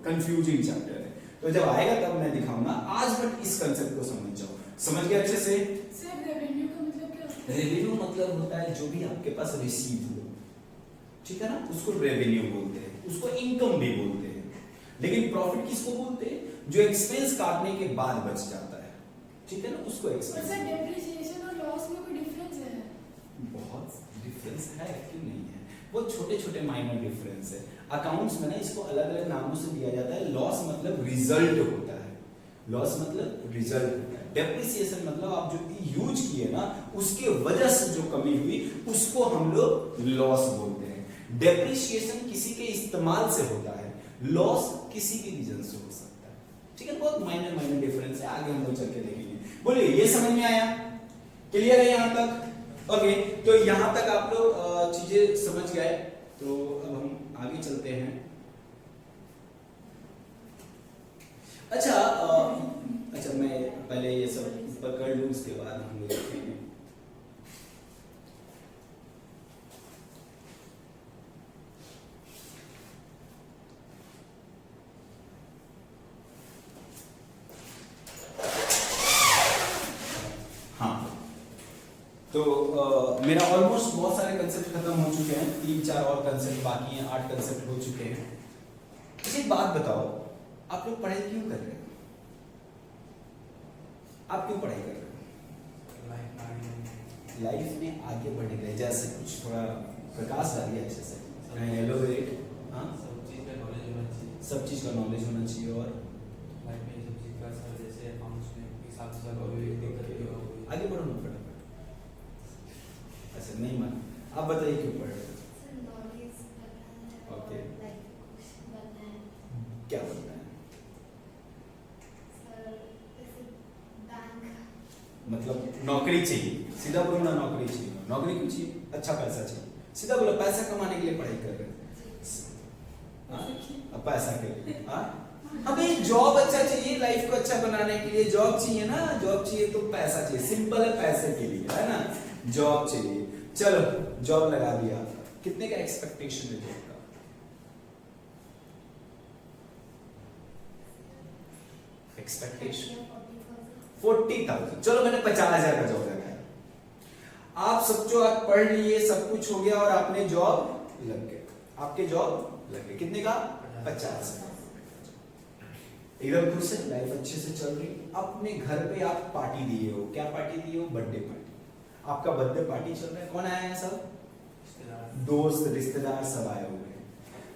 कंफ्यूजिंग चैप्टर है। तो जब आएगा तब मैं दिखाऊंगा, आज बट इस कंसेप्ट को समझ जाओ। समझ गए अच्छे से? सर रेवेन्यू का मतलब क्या होता है? रेवेन्यू मतलब होता है जो भी आपके पास रिसीव हो, ठीक है ना, उसको रेवेन्यू बोलते हैं, उसको इनकम भी बोलते हैं। लेकिन प्रॉफिट किसको बोलते हैं? जो एक्सपेंस काटने के बाद बच जाता है, ठीक है ना, उसको पर एक्सपेंस। सर डेप्रिसिएशन और लॉस में कोई डिफरेंस है? बहुत डिफरेंस है, क्यों नहीं है, वो छोटे छोटे माइनर डिफरेंस है। अकाउंट्स में ना इसको अलग अलग नामों से दिया जाता है। लॉस मतलब रिजल्ट होता है, लॉस मतलब रिजल्ट होता है। डेप्रिसिएशन मतलब आप जो यूज किए ना उसके वजह से जो कमी हुई उसको हम लोग लॉस बोलते हैं। डेप्रिसिएशन किसी के इस्तेमाल से होता है, लॉस किसी भी रीजन से हो सकता है। ठीक है, बहुत माइनर माइनर डिफरेंस है, आगे हम लोग चल के देखेंगे। बोलिए ये समझ में आया, क्लियर है यहाँ तक? ओके, तो यहाँ तक आप लोग चीजें समझ गए, तो अब हम आगे चलते हैं। अच्छा मैं पहले ये सब ऊपर कर लूं, उसके बाद हम लोग देखेंगे। हाँ, तो मेरा ऑलमोस्ट बहुत सारे कंसेप्ट खत्म हो चुके हैं, 3-4 और कंसेप्ट बाकी हैं, 8 कंसेप्ट हो चुके हैं। एक बात बताओ, आप लोग पढ़ाई क्यों कर रहे हैं? आप क्यों पढ़ाई कर रहे हैं? लाइफ में आगे बढ़ने के लिए, जैसे कुछ थोड़ा प्रकाश डालिए अच्छे से, एलोबरेट। हाँ, सब चीज़ का नॉलेज होना चाहिए, सब चीज़ का नॉलेज होना चाहिए, और लाइफ में ये सब चीज़ का सर जैसे अकाउंट्स में हिसाब से कोई दिक्कत नहीं हो। आगे बढ़ो ना फटाफट। ऐसे नहीं मान, आप बताइए क्यों पढ़ रहे हो? सर नॉलेज बढ़ना है और Okay. लाइफ कुछ बनना है क्या बनना है? सर, जैसे बैंक। मतलब नौकरी चाहिए, सीधा बोलो ना, नौकरी चाहिए। नौकरी क्यों चाहिए? अच्छा पैसा चाहिए। सीधा बोलो, पैसा कमाने के लिए पढ़ाई कर रहे हैं। हाँ? अब पैसा के लिए, हाँ? अबे जॉब अच्छा चाहिए, लाइफ को अच्छा बनाने के लिए जॉब चाहिए ना, जॉब चाहिए तो पैसा चाहिए, सिंपल है, पैसे के लिए, है ना, जॉब चाहिए। चलो जॉब लगा दिया, कितने का एक्सपेक्टेशन है जॉब का? एक्सपेक्टेशन 40,000। चलो मैंने 50,000 का जॉब लगाया। आप सोचो, आप पढ़ लिए, सब कुछ हो गया और आपने जॉब लग गए, आपके जॉब लग गए, कितने का? 50,000। एकदम खुश है, लाइफ अच्छे से चल रही। अपने घर पे आप पार्टी दिए हो, क्या पार्टी दिए हो? Birthday party. आपका बर्थडे पार्टी चल रहा है, कौन आया है? सब दोस्त रिश्तेदार सब आए हुए हैं।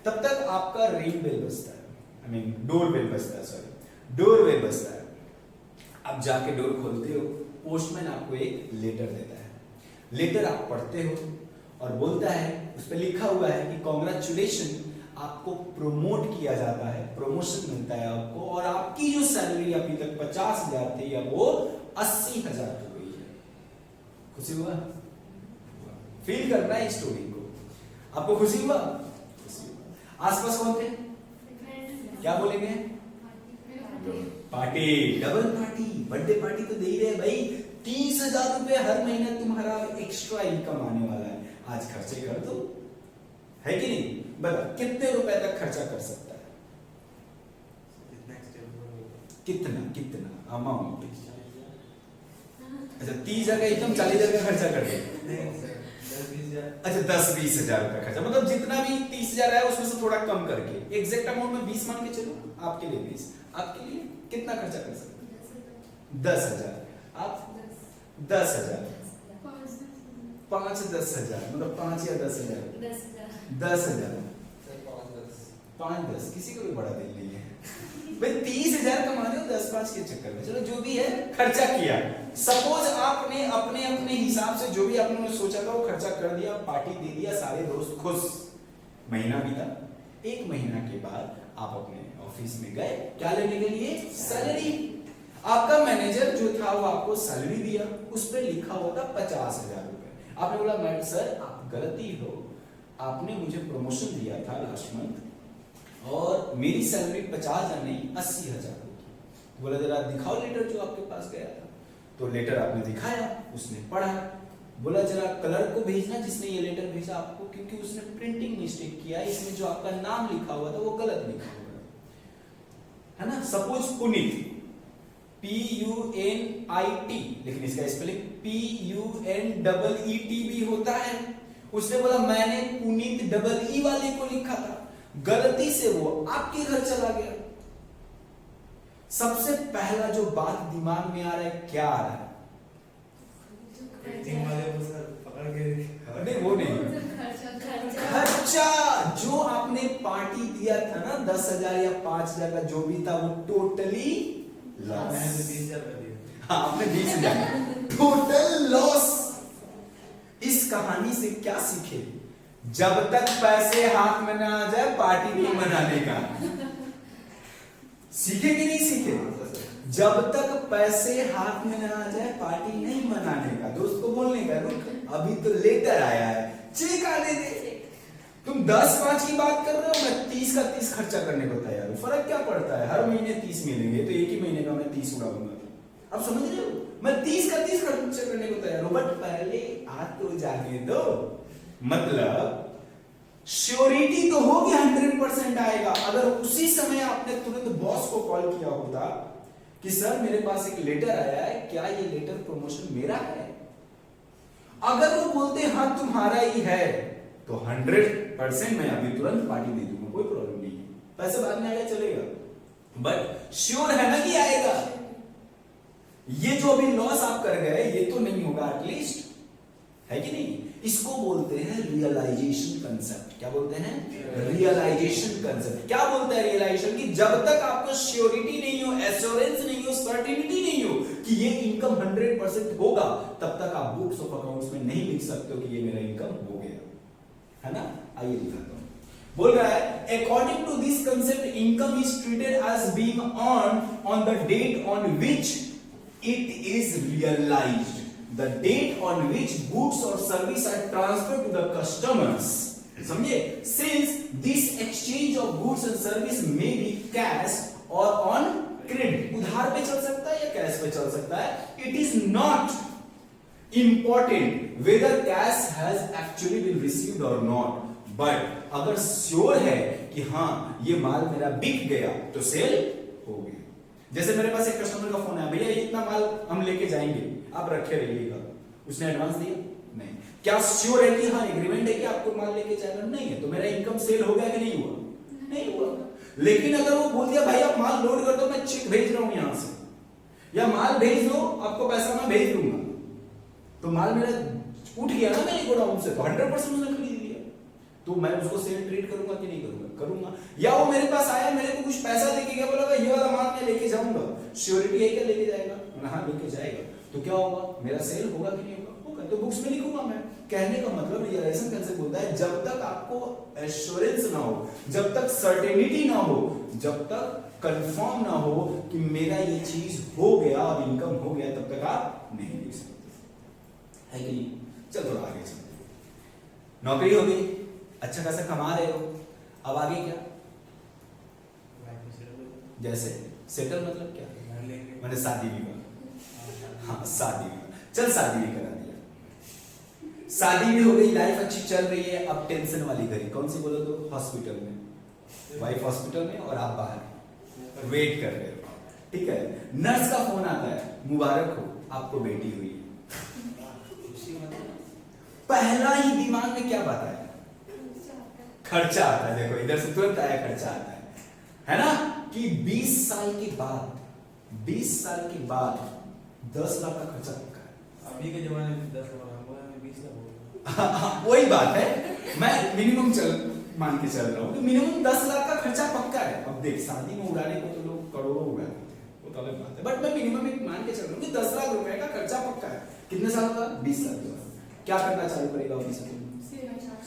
तब तक आपका रिंग बेल बजता है, आई मीन डोर बेल बजता है, सॉरी डोर बेल बजता है। आप जाके डोर खोलते हो, पोस्टमैन आपको एक लेटर देता है। लेटर आप पढ़ते हो और बोलता है, उस पर लिखा हुआ है कि कॉन्ग्रेचुलेशन, आपको प्रमोट किया जाता है, प्रमोशन मिलता है आपको, और आपकी जो सैलरी अभी तक 50,000 थी अब वो 80,000 हो गई है। खुशी हुआ? फील करना है स्टोरी को। आपको खुशी हुआ? खुशी हुआ। आसपास कौन थे? क्या बोलेंगे? Party, double party, birthday party तो दे ही रहे भाई। 30,000 रुपए हर महीना तुम्हारा एक्स्ट्रा इनकम आने वाला है, आज खर्चे कर दो, है कि नहीं? बता कितने रुपए तक खर्चा कर सकता है? कितना कितना अमाउंट? अच्छा 30,000 का एकदम 40,000 का खर्चा कर दे। अच्छा 10-20,000 रुपए खर्चा, मतलब जितना भी 30,000 है उसमें से थोड़ा कम करके, एग्जैक्ट अमाउंट में 20 मान के चलो, आपके लिए 20, आपके लिए कितना खर्चा कर सकते हैं? 10,000। आप 10,000, 5-10,000, मतलब 5 या 10,000, 10,000, 5-10, किसी को भी बड़ा दिल नहीं है भाई। 30,000 कमा रहे हो 10-5 के चक्कर में, चलो जो भी है खर्चा किया। सपोज आपने अपने अपने हिसाब से जो भी आपने सोचा था वो खर्चा कर दिया, पार्टी दे दिया, सारे दोस्त खुश। महीना बीता, 1 महीना के बाद आप अपने ऑफिस में गए, क्या लेने के लिए? सैलरी। आपका मैनेजर जो था वो आपको सैलरी दिया, उस पर लिखा हुआ था 50,000 रुपए। आपने बोला मैडम सर आप गलती हो, आपने मुझे प्रमोशन दिया था लास्ट मंथ और मेरी सैलरी 50,000 नहीं 80,000 होगी। बोला जरा दिखाओ लेटर जो आपके पास गया था। तो लेटर आपने दिखाया, उसने पढ़ा, बोला जरा कलर को भेजना जिसने ये लेटर भेजा आपको, क्योंकि उसने प्रिंटिंग मिस्टेक किया, इसमें जो आपका नाम लिखा हुआ था वो गलत लिखा हुआ है ना। सपोज पुनीत, PUNIT, लेकिन इसका स्पेलिंग PUNEET भी होता है। उसने बोला मैंने पुनीत डबल ई वाले को लिखा था, गलती से वो आपके घर चला गया। सबसे पहला जो बात दिमाग में आ रहा है, क्या आ रहा है? पेंटिंग वाले को सर पकड़ के नहीं वो नहीं, खर्चा। जो आपने पार्टी दिया था ना 10,000 या 5,000 का जो भी था, वो टोटली लॉस। मैंने तो 20,000 कर दिया। हाँ, आपने 20,000 टोटल लॉस। इस कहानी से क्या सीखे? जब तक पैसे हाथ में ना आ जाए पार्टी नहीं मनाने का। सीखे कि नहीं सीखे? जब तक पैसे हाथ में ना आ जाए पार्टी नहीं मनाने का। दोस्त को बोलने का, रुक अभी तो लेटर आया है, चेक आने दे। तुम 10-5 की बात कर रहे हो, मैं 30 का 30 खर्चा करने को तैयार हूं। फर्क क्या पड़ता है? हर महीने 30 मिलेंगे तो एक ही महीने का मैं 30 उड़ाऊंगा। अब समझ रहे हो? मैं 30 का 30 खर्चा करने को तैयार हूं, बट पहले हाथ तो जाने दो। मतलब श्योरिटी तो होगी 100% आएगा। अगर उसी समय आपने तुरंत बॉस को कॉल किया होता कि सर मेरे पास एक लेटर आया है, क्या ये लेटर प्रमोशन मेरा है? अगर वो बोलते हाँ तुम्हारा ही है, तो 100% मैं अभी तुरंत पार्टी दे दूंगा, कोई प्रॉब्लम नहीं है। पैसे बाद में आएगा चलेगा, बट श्योर है ना कि आएगा। ये जो अभी लॉस आप कर गए, ये तो नहीं होगा एटलीस्ट, है कि नहीं? इसको बोलते हैं रियलाइजेशन कंसेप्ट। क्या बोलते हैं? Realization concept. क्या बोलता है रियलाइजेशन? कि जब तक आपको श्योरिटी नहीं हो, एश्योरेंस नहीं हो, सर्टेनिटी नहीं हो कि ये इनकम 100% होगा, तब तक आप बुक्स ऑफ अकाउंट्स में नहीं लिख सकते हो कि ये मेरा इनकम हो गया, है ना? आइए दिखाता हूं। बोल रहा है according to this concept income is treated as being earned on the date on which it is realized, the date on which goods or service are transferred to the customers. समझे? Since this exchange of goods and service may be cash or on credit, उधार पे चल सकता है या cash पे चल सकता है, it is not important whether cash has actually been received or not, but अगर श्योर है कि हाँ ये माल मेरा बिक गया तो सेल हो गया। जैसे मेरे पास एक कस्टमर का फोन आया, भैया इतना माल हम लेके जाएंगे, आप रखे रहिएगा। उसने एडवांस दिया? नहीं। क्या श्योर है कि हाँ एग्रीमेंट है कि आपको माल लेके जाएगा? नहीं है। तो मेरा इनकम सेल हो गया कि नहीं हुआ? नहीं हुआ। लेकिन अगर वो बोल दिया भाई आप माल लोड कर दो, मैं चेक भेज रहा हूं यहां से, या माल भेज दो आपको पैसा मैं भेज दूंगा, तो माल मेरा उठ गया ना मेरे गोडाउन से, तो 100% उसने खरीद लिया। तो मैं उसको सेल ट्रीट करूंगा कि नहीं करूंगा? करूंगा। या वो मेरे पास आया, मेरे को कुछ पैसा देके गया, बोला ये वाला माल मैं लेके जाऊंगा, श्योरिटी है क्या लेके जाएगा? हाँ लेके जाएगा। तो क्या होगा? मेरा सेल होगा कि नहीं होगा? होगा। तो बुक्स में लिखूंगा मैं। कहने का मतलब रियलाइजेशन कंसेप्ट बोलता है जब तक आपको एश्योरेंस ना हो, जब तक सर्टेनिटी ना हो, जब तक कंफर्म ना हो कि मेरा ये चीज हो गया और इनकम हो गया, तब तक आप नहीं लिख सकते, है कि नहीं? चल थोड़ा आगे चलते। नौकरी हो गई, अच्छा खासा कमा रहे हो, अब आगे क्या? जैसे सेटल मतलब क्या? मैंने शादी भी करा। हाँ शादी भी, चल शादी भी करा दिया, शादी भी हो गई, लाइफ अच्छी चल रही है। अब टेंशन वाली घड़ी कौन सी बोलो तो? हॉस्पिटल में, वाइफ हॉस्पिटल में और आप बाहर वेट कर रहे हो, ठीक है? नर्स का फोन आता है, मुबारक हो आपको बेटी हुई है। पहला ही दिमाग में क्या बात है? खर्चा आता है। देखो इधर से तुरंत आया खर्चा आता है ना? कि 20 साल के बाद 10 लाख का खर्चा पक्का है। अभी के जमाने में 10 लाख, 20 लाख वही बात है, मैं मिनिमम मान के चल रहा हूँ, तो मिनिमम 10 लाख का खर्चा पक्का है। अब देख शादी में उड़ाने को तो लोग करोड़ों उड़ा देते हैं, वो तो अलग बात है, बट मैं मिनिमम एक मान के चल रहा हूँ कि 10 लाख रुपए का खर्चा पक्का है। कितने साल का? 20 साल का। क्या करना चालू करेगा?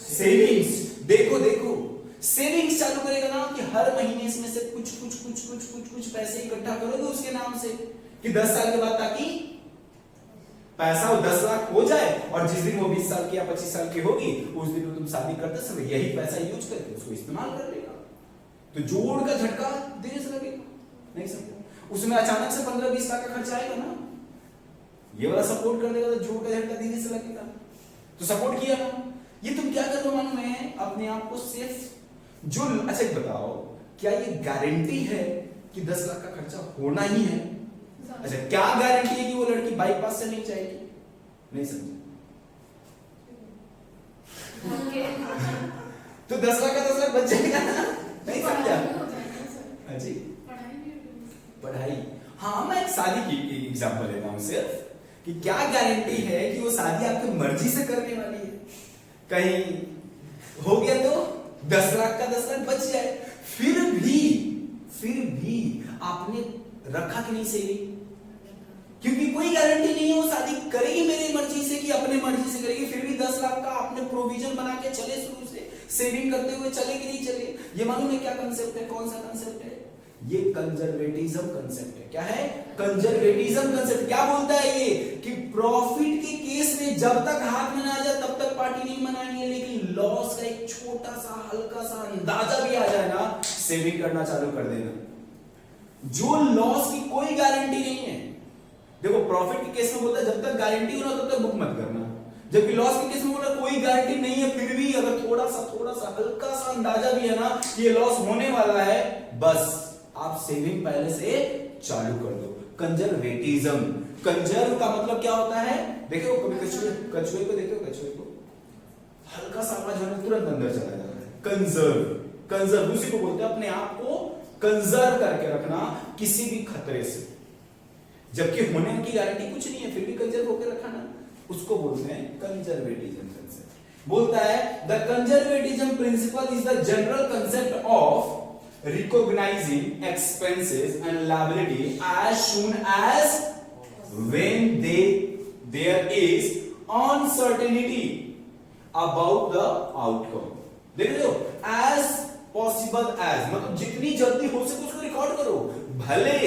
सेविंग्स। देखो सेविंग्स चालू करेगा ना, कि हर महीने इसमें से कुछ पैसे इकट्ठा करोगे उसके नाम से, कि 10 साल के बाद ताकि पैसा वो 10 लाख हो जाए, और जिस दिन वो 20 साल की या 25 साल की होगी, उस दिन तुम शादी करते समय यही पैसा यूज करके उसको इस्तेमाल कर लेगा। तो जोड़ का झटका धीरे से लगेगा, नहीं समझे? उसमें अचानक से 15-20 लाख का खर्चा आएगा ना, ये वाला सपोर्ट कर देगा, तो जोड़ का झटका धीरे से लगेगा। तो सपोर्ट किया ना। ये तुम क्या कर रहे हो मालूम है? अपने आप को सेफ जो। अच्छा बताओ, क्या ये गारंटी है कि 10 लाख का खर्चा होना ही है? अच्छा क्या गारंटी है कि वो लड़की बाईपास से नहीं जाएगी? नहीं समझे? तो 10 लाख का 10 लाख बच जाएगा ना? नहीं समझा? जी पढ़ाई। हाँ, मैं एक शादी की एग्जांपल लेता हूँ सिर्फ, कि क्या गारंटी है कि वो शादी आपकी मर्जी से करने वाली है। कहीं हो गया तो 10 लाख का 10 लाख बच जाए, फिर भी आपने रखा कि नहीं सेविंग? क्योंकि कोई गारंटी नहीं है वो शादी करेगी मेरी मर्जी से कि अपने मर्जी से करेगी, फिर भी 10 लाख का आपने प्रोविजन बना के चले, शुरू से सेविंग करते हुए चले कि नहीं चले। ये मालूम है क्या कंसेप्ट है? कौन सा कंसेप्ट है? ये कंजर्वेटिज्म कंसेप्ट है। क्या है? Conservatism concept. क्या बोलता है ये? कि प्रॉफिट के केस में जब तक हाथ में ना आ जाए तब तक पार्टी नहीं मनाएंगे, लेकिन लॉस का एक छोटा सा हल्का सा अंदाजा भी आ जाए ना, सेविंग करना चालू कर देना। जो लॉस की कोई गारंटी नहीं है, देखो प्रॉफिट के केस में बोलता है जब तक गारंटी हो ना तब तक बुक मत करना, जबकि लॉस के केस में बोला कोई गारंटी नहीं है, फिर भी अगर थोड़ा सा हल्का सा अंदाजा भी है ना कि ये लॉस होने वाला है, बस आप सेविंग पहले से चालू कर दो। कंजर्वेटिज्म। कंजर्व का मतलब क्या होता है? देखो कभी कछुए को देखो, कछुए को हल्का सा आवाज होने तुरंत अंदर चला जाता है। कंजर्व उसी को बोलते हैं अपने आप को कंजर्व करके रखना किसी भी खतरे से, जबकि होने की गारंटी कुछ नहीं है, फिर भी कंजर्व होकर रखना, उसको बोलते हैं कंजर्वेटिज्म कंसेप्ट। बोलता है the conservatism principle is the general concept of recognizing expenses and liability as soon as when there is uncertainty about the outcome। देख रहे हो? as possible as मतलब जितनी जल्दी हो सके उसको रिकॉर्ड करो, भले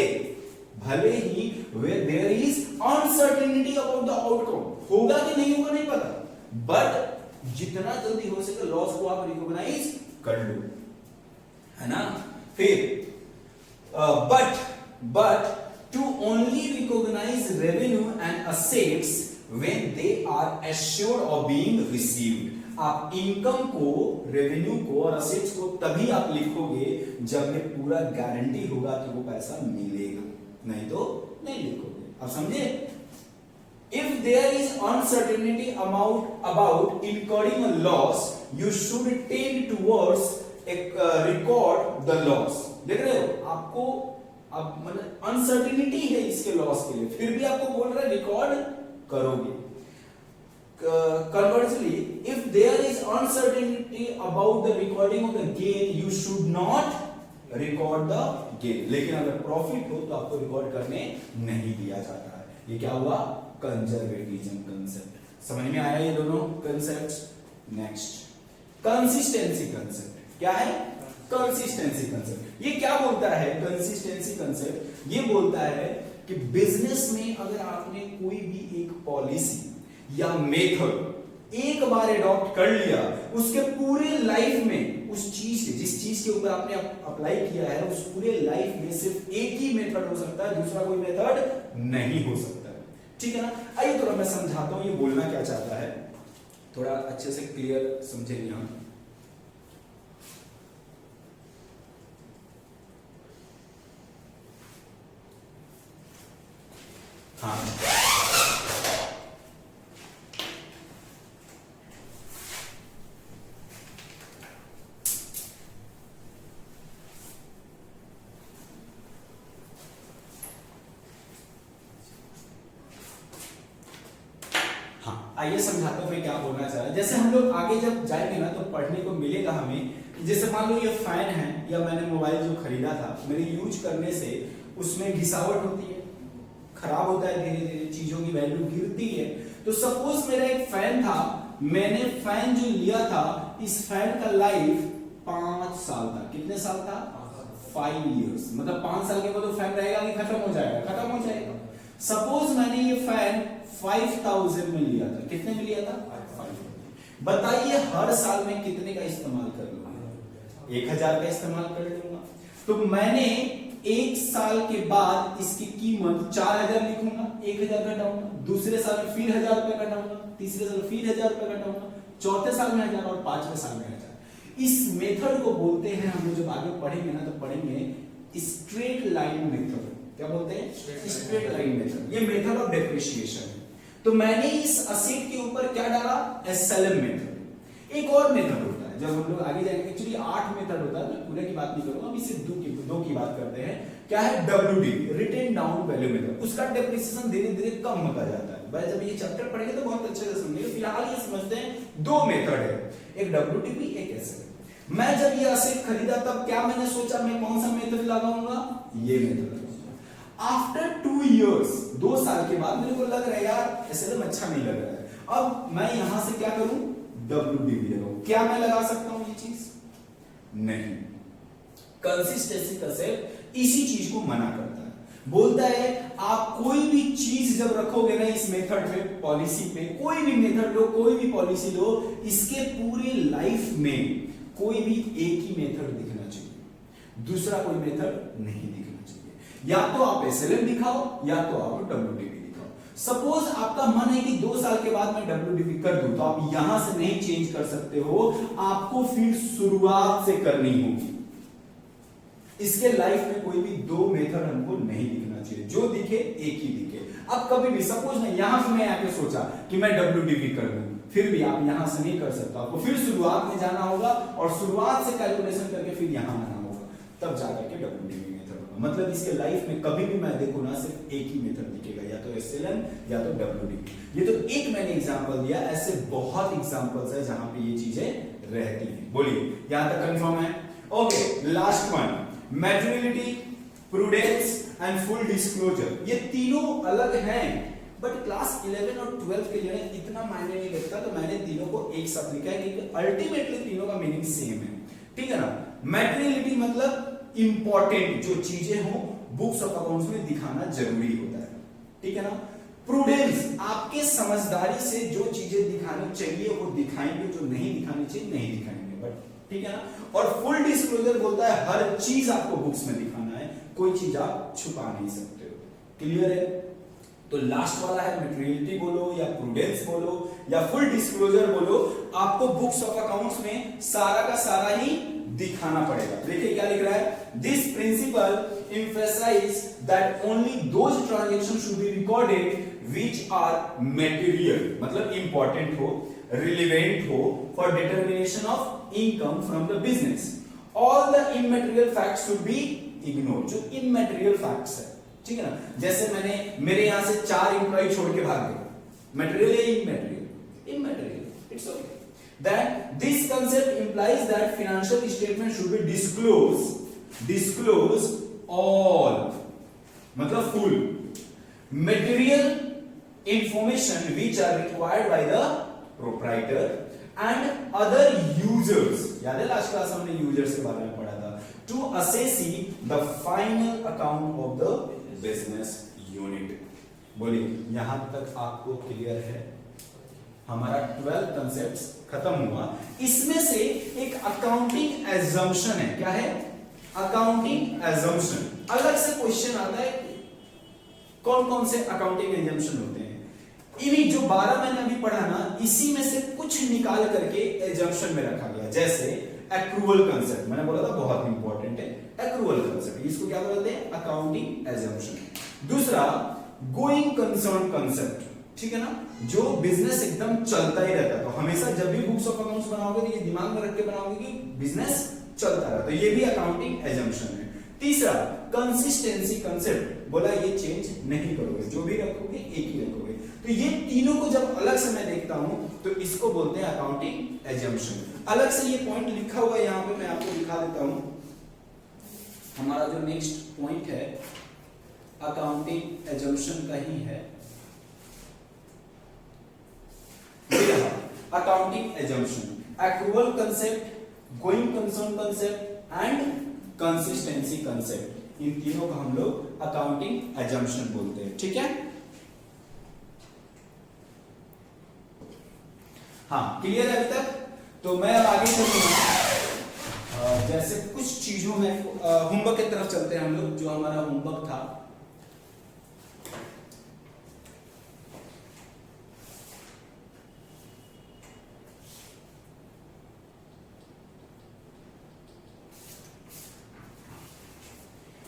ही where there is uncertainty about the outcome, होगा कि नहीं होगा नहीं पता, बट जितना जल्दी हो सके लॉस को आप रिकॉग्नाइज कर लो, है ना। फिर but to only recognize revenue and assets when they are assured of being received। आप इनकम को, रेवेन्यू को और असेट्स को तभी आप लिखोगे जब ये पूरा गारंटी होगा कि वो पैसा मिलेगा, नहीं तो नहीं लिखोगे। आप समझे? If there is uncertainty about incurring a loss, you should tend towards record the loss. देख रहे हो? आपको अब मतलब अनसर्टेनिटी है इसके लॉस के लिए, फिर भी आपको बोल रहा है रिकॉर्ड करोगे। Conversely, if there is uncertainty about the recording of the gain, you should not record the gain। लेकिन अगर प्रॉफिट हो तो आपको रिकॉर्ड करने नहीं दिया जाता है। ये क्या हुआ? Conservatism concept. समझ में आया ये दोनों कंसेप्ट्स? Next, consistency concept. क्या है? Consistency concept. ये क्या बोलता है? कंसिस्टेंसी कंसेप्ट ये बोलता है कि बिजनेस में अगर आपने कोई भी एक पॉलिसी या मेथड एक बार अडॉप्ट कर लिया, उसके पूरे लाइफ में उस चीज के, जिस चीज के ऊपर आपने अप्लाई किया है, उस पूरे लाइफ में सिर्फ एक ही मेथड हो सकता है, दूसरा कोई मेथड नहीं हो सकता है। ठीक है ना? आइए थोड़ा मैं समझाता हूं ये बोलना क्या चाहता है, थोड़ा अच्छे से क्लियर समझेंगे हम। हाँ, आइए समझाता हूं मैं क्या बोलना चाह रहा है। जैसे हम लोग आगे जब जाएंगे ना तो पढ़ने को मिलेगा हमें, जैसे मान लो ये फैन है या मैंने मोबाइल जो खरीदा था, मेरे यूज करने से उसमें घिसावट होती है, खराब होता है, धीरे धीरे चीजों की वैल्यू गिरती है। तो सपोज मेरा एक फैन था, मैंने फैन जो लिया था, इस फैन का लाइफ 5 साल था। कितने साल था? 5 years। मतलब 5 साल के बाद तो फैन रहेगा कि खत्म हो जाएगा? खत्म हो जाएगा। सपोज मैंने ये फैन 5000 में लिया था। कितने में लिया था? 5,000। बताइए हर साल में कितने का इस्तेमाल कर लूंगा? 1000 का इस्तेमाल कर लूंगा। तो मैंने 1 साल के बाद इसकी कीमत 4000 लिखूंगा, 1000 घटाऊंगा, दूसरे साल में फिर 1000 रुपए घटाऊंगा, तीसरे साल फिर 1000 रुपए घटाऊंगा, चौथे साल में 1000 और 5वें साल में 1000। इस मेथड को बोलते हैं, हम लोग जब आगे पढ़ेंगे ना तो पढ़ेंगे स्ट्रेट लाइन मेथड। क्या बोलते हैं? Straight line method. ये मेथड ऑफ डेप्रिसिएशन है। तो मैंने इस असेट के ऊपर क्या डाला? SLM method. एक और मेथड होता है जब हम लोग आगे जाएंगे, एक्चुअली 8 मेथड होता है, मैं पूरे की बात नहीं करूंगा, अभी सिर्फ दो की बात करते हैं। क्या है WDV, written down value method. उसका डेप्रिसिएशन धीरे धीरे कम होता जाता है। भाई जब ये चैप्टर पढ़ेंगे तो बहुत अच्छे से समझेंगे। फिलहाल ये समझते हैं 2 मेथड है, एक WDV एक एसेट। मैं जब ये एसेट खरीदा तब क्या मैंने सोचा मैं कौन सा मेथड लगाऊंगा, ये मेथड लगाऊंगा। आफ्टर 2 इयर्स, 2 साल के बाद मेरे को लग रहा है यार एसएलएम अच्छा नहीं लग रहा है, अब मैं यहां से क्या करूं, WDV लगाऊं। क्या मैं लगा सकता हूं ये चीज? नहीं। कंसिस्टेंसी कंसेप्ट इसी चीज को मना करता है, बोलता है आप कोई भी चीज जब रखोगे ना इस मेथड पे, पॉलिसी पे, कोई भी मेथड लो, कोई भी पॉलिसी लो, इसके पूरे लाइफ में कोई भी एक ही मेथड दिखना चाहिए, दूसरा कोई मेथड नहीं दिखना चाहिए। या तो आप एसएलएम दिखाओ या तो आप WDV दिखाओ। सपोज आपका मन है कि 2 साल के बाद मैं WDV कर दूं, तो आप यहां से नहीं चेंज कर सकते हो, आपको फिर शुरुआत से करनी होगी। इसके लाइफ में कोई भी 2 मेथड हमको नहीं दिखना चाहिए, जो दिखे एक ही दिखे। अब कभी भी सपोज मैं यहां से मैं आके सोचा कि मैं WDV कर दूं, फिर भी आप यहां से नहीं कर सकते, आपको फिर शुरुआत में जाना होगा और शुरुआत से कैलकुलेशन करके फिर यहां आना होगा, तब जाकर के WDV मेथड होगा। मतलब इसके लाइफ में कभी भी मैं देखूं ना, सिर्फ एक ही मेथड दिखेगा, या तो एसएलएम या तो WDV। ये तो एक मैंने एग्जांपल दिया, ऐसे बहुत एग्जांपल्स है जहां पे ये चीजें रहती हैं। बोलिए यहां तक कंफर्म है? Okay, last one, materiality, prudence and full disclosure. ये तीनों अलग हैं, बट क्लास 11 और 12 के लिए इतना मायने नहीं रखता, तो मैंने तीनों को एक साथ लिखा है क्योंकि अल्टीमेटली तीनों का मीनिंग सेम है। ठीक है ना? मैटेरियलिटी मतलब इंपॉर्टेंट जो चीजें हो बुक्स ऑफ अकाउंट्स में दिखाना जरूरी होता है। ठीक है ना? प्रूडेंस आपके समझदारी से जो चीजें दिखानी चाहिए वो दिखाएंगे, जो नहीं दिखानी चाहिए नहीं दिखाएंगे। बट ठीक है ना? और फुल डिस्क्लोजर बोलता है हर चीज आपको बुक्स में दिखाना है, कोई चीज आप छुपा नहीं सकते हो। क्लियर है? तो लास्ट वाला है मैटेरियलिटी बोलो या प्रूडेंस बोलो या फुल डिस्क्लोजर बोलो, आपको बुक्स ऑफ अकाउंट्स में सारा का सारा ही दिखाना पड़ेगा। देखिए क्या लिख रहा है, this principle emphasize that only those transactions should be recorded which are material, मतलब important हो, relevant हो for determination of income from the business. All the immaterial facts should be ignored. जो immaterial facts है, ठीक है ना? जैसे मैंने मेरे यहां से 4 एम्प्लॉय छोड़ के भाग गए, material या immaterial? Immaterial. It's okay. That this concept implies that financial statement should be disclose all, मतलब full material information which are required by the proprietor and other users. याद है लास्ट क्लास हमने users के बारे में पढ़ा था, to assess the final account of the business unit. बोलिए यहां तक आपको क्लियर है? हमारा 12 कंसेप्ट्स खत्म हुआ। इसमें से एक अकाउंटिंग एजम्पशन है। क्या है? Accounting assumption. अलग से क्वेश्चन आता है कौन कौन से अकाउंटिंग एजम्पशन होते हैं। इन्हीं जो 12 मैंने अभी पढ़ा ना, इसी में से कुछ निकाल करके एजम्पशन में रखा गया। जैसे एक्रूवल कंसेप्ट, मैंने बोला था बहुत इंपॉर्टेंट है एक्रूवल कंसेप्ट, इसको क्या बोलते हैं? Accounting assumption. दूसरा गोइंग कंसर्न कंसेप्ट, ठीक है ना? जो बिजनेस एकदम चलता ही रहता है, तो हमेशा जब भी बुक्स ऑफ अकाउंट्स बनाओगे तो ये दिमाग में रख के बनाओगे कि बिजनेस चलता रहता है, तो ये भी अकाउंटिंग एजम्पशन है। तीसरा कंसिस्टेंसी कंसेप्ट, बोला ये चेंज नहीं करोगे, जो भी रखोगे एक ही रखोगे। तो ये तीनों को जब अलग से मैं देखता हूं तो इसको बोलते हैं अकाउंटिंग एजम्पशन। अलग से ये पॉइंट लिखा हुआ है यहां पे, मैं आपको दिखा देता हूं। हमारा जो नेक्स्ट पॉइंट है अकाउंटिंग एजम्पशन का ही है, accounting assumption, accrual concept, going concern concept and consistency concept. इन तीनों को हम लोग अकाउंटिंग एजम्पशन बोलते हैं। ठीक है? हाँ, क्लियर है अभी तक? तो मैं अब आगे चलूंगा। जैसे कुछ चीजों में होमवर्क की तरफ चलते हैं हम लोग। जो हमारा होमवर्क था,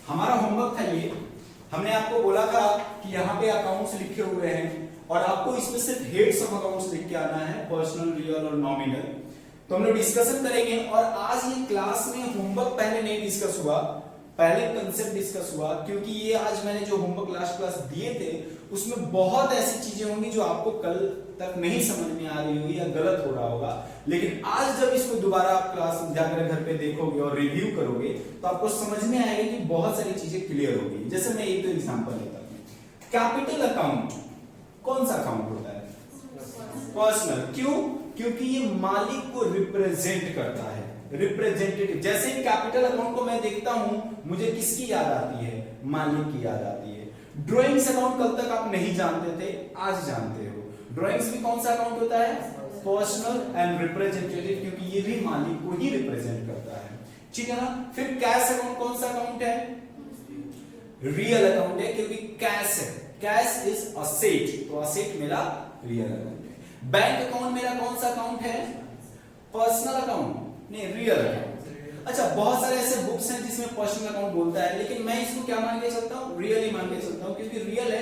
हमारा होमवर्क था ये, हमने आपको बोला था कि यहाँ पे अकाउंट्स लिखे हुए हैं और आपको इसमें सिर्फ हेड्स ऑफ अकाउंट्स लिख के आना है, पर्सनल, रियल और नॉमिनल। तो हम लोग डिस्कशन करेंगे। और आज ये क्लास में होमवर्क पहले नहीं डिस्कस हुआ, पहले कंसेप्ट डिस्कस हुआ, क्योंकि ये आज मैंने जो होमवर्क लास्ट क्लास दिए थे उसमें बहुत ऐसी चीजें होंगी जो आपको कल तक नहीं समझ में आ रही होगी या गलत हो रहा होगा। लेकिन आज जब इसको दोबारा आप क्लास जाकर घर पे देखोगे और रिव्यू करोगे तो आपको समझ में आएगा कि बहुत सारी चीजें क्लियर होगी। जैसे मैं एक तो एग्जांपल लेता हूं, कैपिटल अकाउंट कौन सा अकाउंट होता है? पर्सनल। क्यों? क्योंकि ये मालिक को रिप्रेजेंट करता है, रिप्रेजेंटेटिव। जैसे कैपिटल अकाउंट को मैं देखता हूं मुझे किसकी याद आती है? मालिक की याद आती है। ड्राइंग्स अकाउंट कल तक आप नहीं जानते थे, आज जानते हो। ड्राइंग्स भी कौन सा अकाउंट होता है? पर्सनल एंड रिप्रेजेंटेटिव, क्योंकि ये भी मालिक को ही रिप्रेजेंट करता है, ठीक है ना। फिर कैश अकाउंट कौन सा अकाउंट है? रियल अकाउंट है, क्योंकि कैश है, कैश इज असेट, तो असेट मेरा रियल अकाउंट है। बैंक अकाउंट मेरा कौन सा अकाउंट है? पर्सनल अकाउंट नहीं, रियल अकाउंट। अच्छा, बहुत सारे ऐसे बुक्स हैं जिसमें पर्सनल अकाउंट बोलता है, लेकिन मैं इसको क्या मान के चलता हूँ? रियल ही मान के चलता हूँ, क्योंकि रियल है,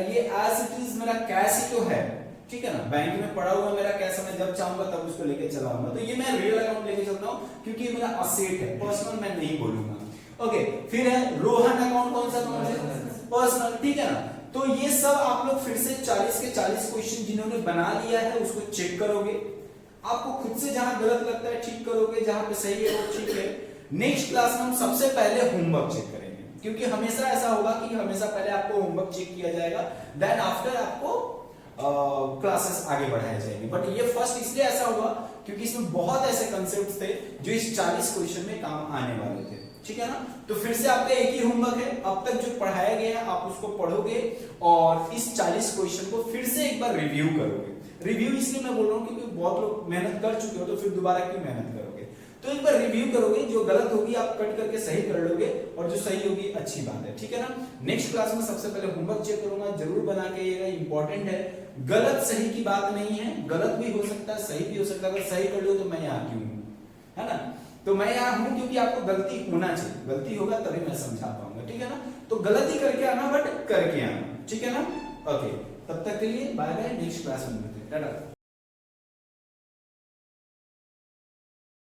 ये एज इट इज मेरा कैश ही तो है, ठीक है ना। बैंक में पड़ा हुआ मेरा कैश, मैं जब चाहूंगा तब उसको लेके चलाऊंगा, तो ये मैं रियल अकाउंट लेके चलता हूँ, क्योंकि ये मेरा असेट है, पर्सनल मैं नहीं बोलूंगा। ओके, फिर है रोहन अकाउंट, कौन सा अकाउंट है? पर्सनल, ठीक है ना। तो ये सब आप लोग फिर से 40 के 40 क्वेश्चन जिन्होंने बना लिया है उसको चेक करोगे, आपको खुद से जहां गलत लगता है ठीक करोगे, जहां पे सही है वो ठीक है। नेक्स्ट क्लास में हम सबसे पहले होमवर्क चेक करेंगे, क्योंकि हमेशा ऐसा होगा कि हमेशा पहले आपको होमवर्क चेक किया जाएगा, देन आफ्टर आपको क्लासेस आगे बढ़ाए जाएंगे। बट ये फर्स्ट इसलिए ऐसा हुआ क्योंकि इसमें बहुत ऐसे कंसेप्ट थे जो इस 40 क्वेश्चन में काम आने वाले थे, ठीक है ना। तो फिर से आपका एक ही होमवर्क है, अब तक जो पढ़ाया गया है आप उसको पढ़ोगे और इस 40 क्वेश्चन को फिर से एक बार रिव्यू करोगे। रिव्यू इसलिए मैं बोल रहा हूँ क्योंकि बहुत लोग मेहनत कर चुके हो, तो फिर दोबारा क्यों मेहनत करोगे। तो एक बार रिव्यू करोगे, जो गलत होगी आप कट करके सही कर लोगे, और जो सही होगी अच्छी बात है, ठीक है ना। नेक्स्ट क्लास में सबसे पहले होमवर्क चेक करूंगा, जरूर बना के आइएगा, इंपॉर्टेंट है। गलत सही की बात नहीं है, गलत भी हो सकता है, सही भी हो सकता है। अगर सही कर लो तो मैं यहाँ क्यों हूँ, है ना। तो मैं यहाँ हूँ क्योंकि आपको गलती होना चाहिए, गलती होगा तभी मैं समझा पाऊंगा, ठीक है ना। तो गलती करके आना, बट करके आना, ठीक है ना। ओके, तब तक के लिए बाय बाय, नेक्स्ट क्लास में मिलते हैं, टाटा।